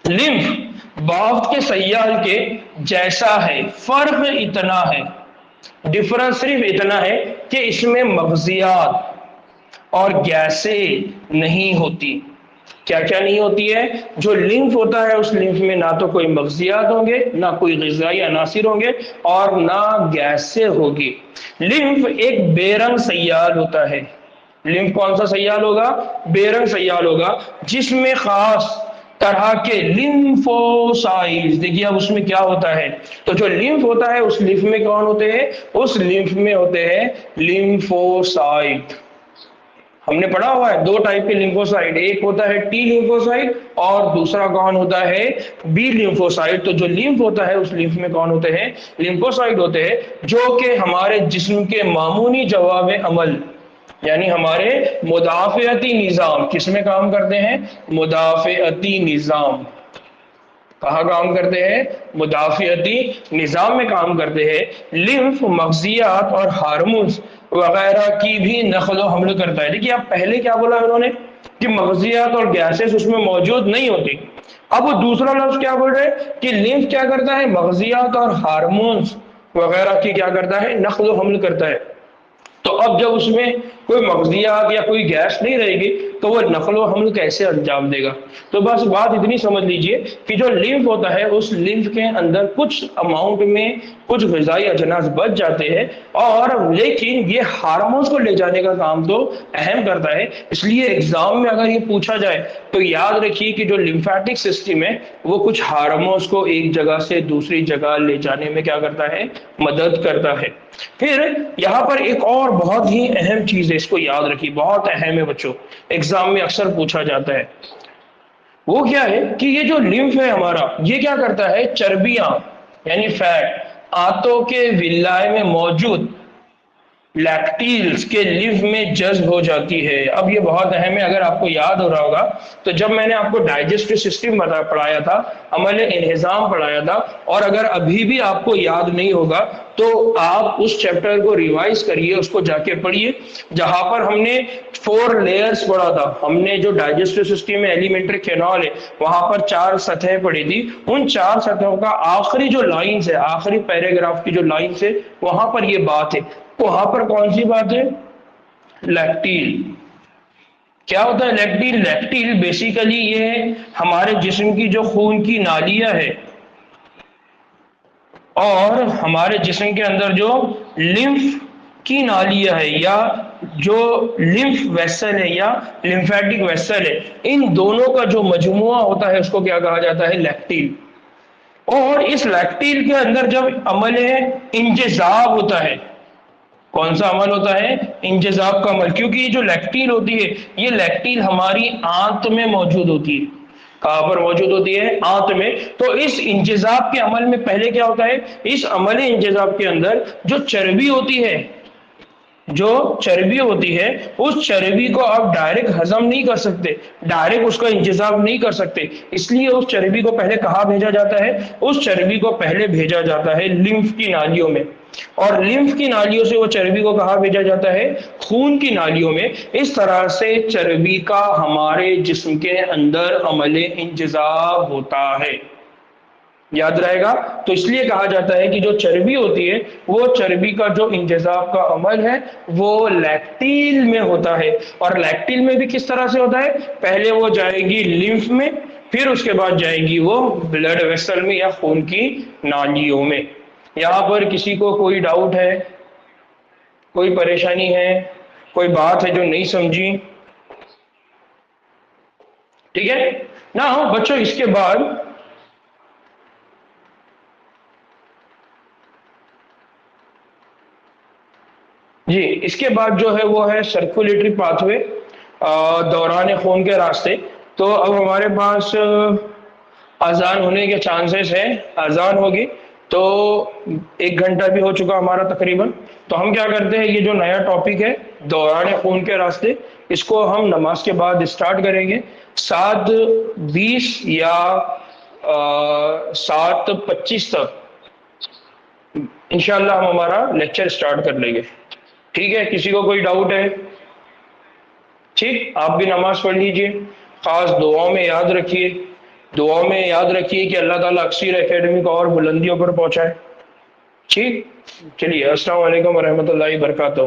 [SPEAKER 1] लिम्फ बाफ्त के सैयाल के जैसा है, फर्क इतना है, डिफरेंस सिर्फ इतना है कि इसमें मगजियात और गैसें नहीं होती। क्या क्या नहीं होती है, जो लिम्फ होता है उस लिम्फ में ना तो कोई मगजियात होंगे, ना कोई ग़िज़ाई अनासिर होंगे, और ना गैसें होगी। लिम्फ एक बेरंग सैयाल होता है। लिम्फ कौन सा सैयाल होगा, बेरंग सैयाल होगा, जिसमें खास तरह के लिम्फोसाइट्स, देखिए अब उसमें क्या होता है, तो जो लिम्फ होता है उस लिम्फ में कौन होते हैं, उस लिम्फ में होते हैं लिम्फोसाइट। हमने पढ़ा हुआ है दो टाइप के लिम्फोसाइट, एक होता है टी लिम्फोसाइट और दूसरा कौन होता है, बी लिम्फोसाइट। तो जो लिम्फ होता है उस लिम्फ में कौन होते हैं, लिम्फोसाइट होते हैं, जो कि हमारे जिस्म के मामूनी जवाब अमल, यानी हमारे मुदाफ़ियती निज़ाम, किसमें काम करते हैं, मुदाफ़ियती निज़ाम। कहाँ काम करते हैं, मुदाफ़ियती निज़ाम में काम करते हैं। लिम्फ मगजियात और हार्मोन्स वगैरह की भी नकलो हमल करता है। देखिए आप पहले क्या बोला उन्होंने कि मगजियात और गैसेस उसमें मौजूद नहीं होती, अब वो दूसरा लफ्ज क्या बोल रहे हैं कि लिम्फ क्या करता है, मगजियात और हार्मोन्स वगैरह की क्या करता है, नकलो हमल करता है। तो अब जब उसमें कोई मगजियात या कोई गैस नहीं रहेगी तो वो नकलो हमल कैसे अंजाम देगा। तो बस बात इतनी समझ लीजिए कि जो लिम्फ होता है उस लिम्फ के अंदर कुछ अमाउंट में कुछ ग़िज़ाई अजनास बच जाते हैं, और लेकिन ये हार्मोन्स को ले जाने का काम तो अहम करता है। इसलिए एग्जाम में अगर ये पूछा जाए तो याद रखिए कि जो लिम्फेटिक सिस्टम है वो कुछ हार्मोन्स को एक जगह से दूसरी जगह ले जाने में क्या करता है, मदद करता है। फिर यहाँ पर एक और बहुत ही अहम चीज है, इसको याद रखिए, बहुत अहम है बच्चों, एग्जाम में अक्सर पूछा जाता है। वो क्या है कि ये जो लिम्फ है हमारा, ये क्या करता है, चर्बियां यानी फैट आंतों के विलाय में मौजूद लैक्टील्स के लिम्फ में जज्ब हो जाती है। अब ये बहुत अहम है, अगर आपको याद हो रहा होगा तो जब मैंने आपको डाइजेस्टिव सिस्टम पढ़ाया था, अमल इंहिज़ाम पढ़ाया था, और अगर अभी भी आपको याद नहीं होगा तो आप उस चैप्टर को रिवाइज करिए, उसको जाके पढ़िए, जहां पर हमने 4 लेयर्स पढ़ा था। हमने जो डाइजेस्टिव सिस्टम में एलिमेंट्री कैनाल है वहां पर 4 सतहें पढ़ी थी। उन 4 सतहों का आखिरी जो लाइन्स है, आखिरी पैराग्राफ की जो लाइन्स है, वहां पर ये बात है। वहां पर कौन सी बात है, लैक्टील। क्या होता है लैक्टील, लैक्टील बेसिकली ये हमारे जिस्म की जो खून की नालियां है और हमारे जिस्म के अंदर जो लिम्फ की नालियां है या जो लिम्फ वेसल है या लिम्फेटिक वेसल है, इन दोनों का जो मजमुआ होता है उसको क्या कहा जाता है, लैक्टील। और इस लैक्टील के अंदर जब अमल इंजेजाब होता है, कौन सा अमल होता है, इंजेजाब का अमल, क्योंकि ये जो लैक्टील होती है ये लैक्टील हमारी आंत में मौजूद होती है। कहां पर मौजूद होती है, आंत में। तो इस इंजेजाब के अमल में पहले क्या होता है, इस अमल इंजेजाब के अंदर जो चर्बी होती है, जो चर्बी होती है उस चर्बी को आप डायरेक्ट हजम नहीं कर सकते, डायरेक्ट उसका इंतजाम नहीं कर सकते, इसलिए उस चर्बी को पहले कहाँ भेजा जाता है, उस चर्बी को पहले भेजा जाता है लिम्फ की नालियों में, और लिम्फ की नालियों से वो चर्बी को कहाँ भेजा जाता है, खून की नालियों में। इस तरह से चर्बी का हमारे जिस्म के अंदर अमल इंतजाम होता है। याद रहेगा। तो इसलिए कहा जाता है कि जो चर्बी होती है वो चर्बी का जो इंतजाम का अमल है वो लैक्टिल में होता है। और लैक्टिल में भी किस तरह से होता है, पहले वो जाएगी लिम्फ में, फिर उसके बाद जाएगी वो ब्लड वेसल में या खून की नालियों में। यहाँ पर किसी को कोई डाउट है, कोई परेशानी है, कोई बात है जो नहीं समझी? ठीक है ना बच्चों। इसके बाद जी, इसके बाद जो है वो है सर्कुलेटरी पाथवे, दौरान खून के रास्ते। तो अब हमारे पास अजान होने के चांसेस है, अजान होगी तो 1 घंटा भी हो चुका हमारा तकरीबन। तो हम क्या करते हैं, ये जो नया टॉपिक है दौरान खून के रास्ते, इसको हम नमाज के बाद स्टार्ट करेंगे 7:20 या 7:25 तक इंशाल्लाह हम हमारा लेक्चर स्टार्ट कर लेंगे। ठीक है, किसी को कोई डाउट है? ठीक, आप भी नमाज पढ़ लीजिए, खास दुआओं में याद रखिए, दुआओं में याद रखिए कि अल्लाह ताला अक्सीर एकेडमी को और बुलंदियों पर पहुंचाए। ठीक, चलिए, अस्सलाम वालेकुम रहमतुल्लाहि बरकातहू।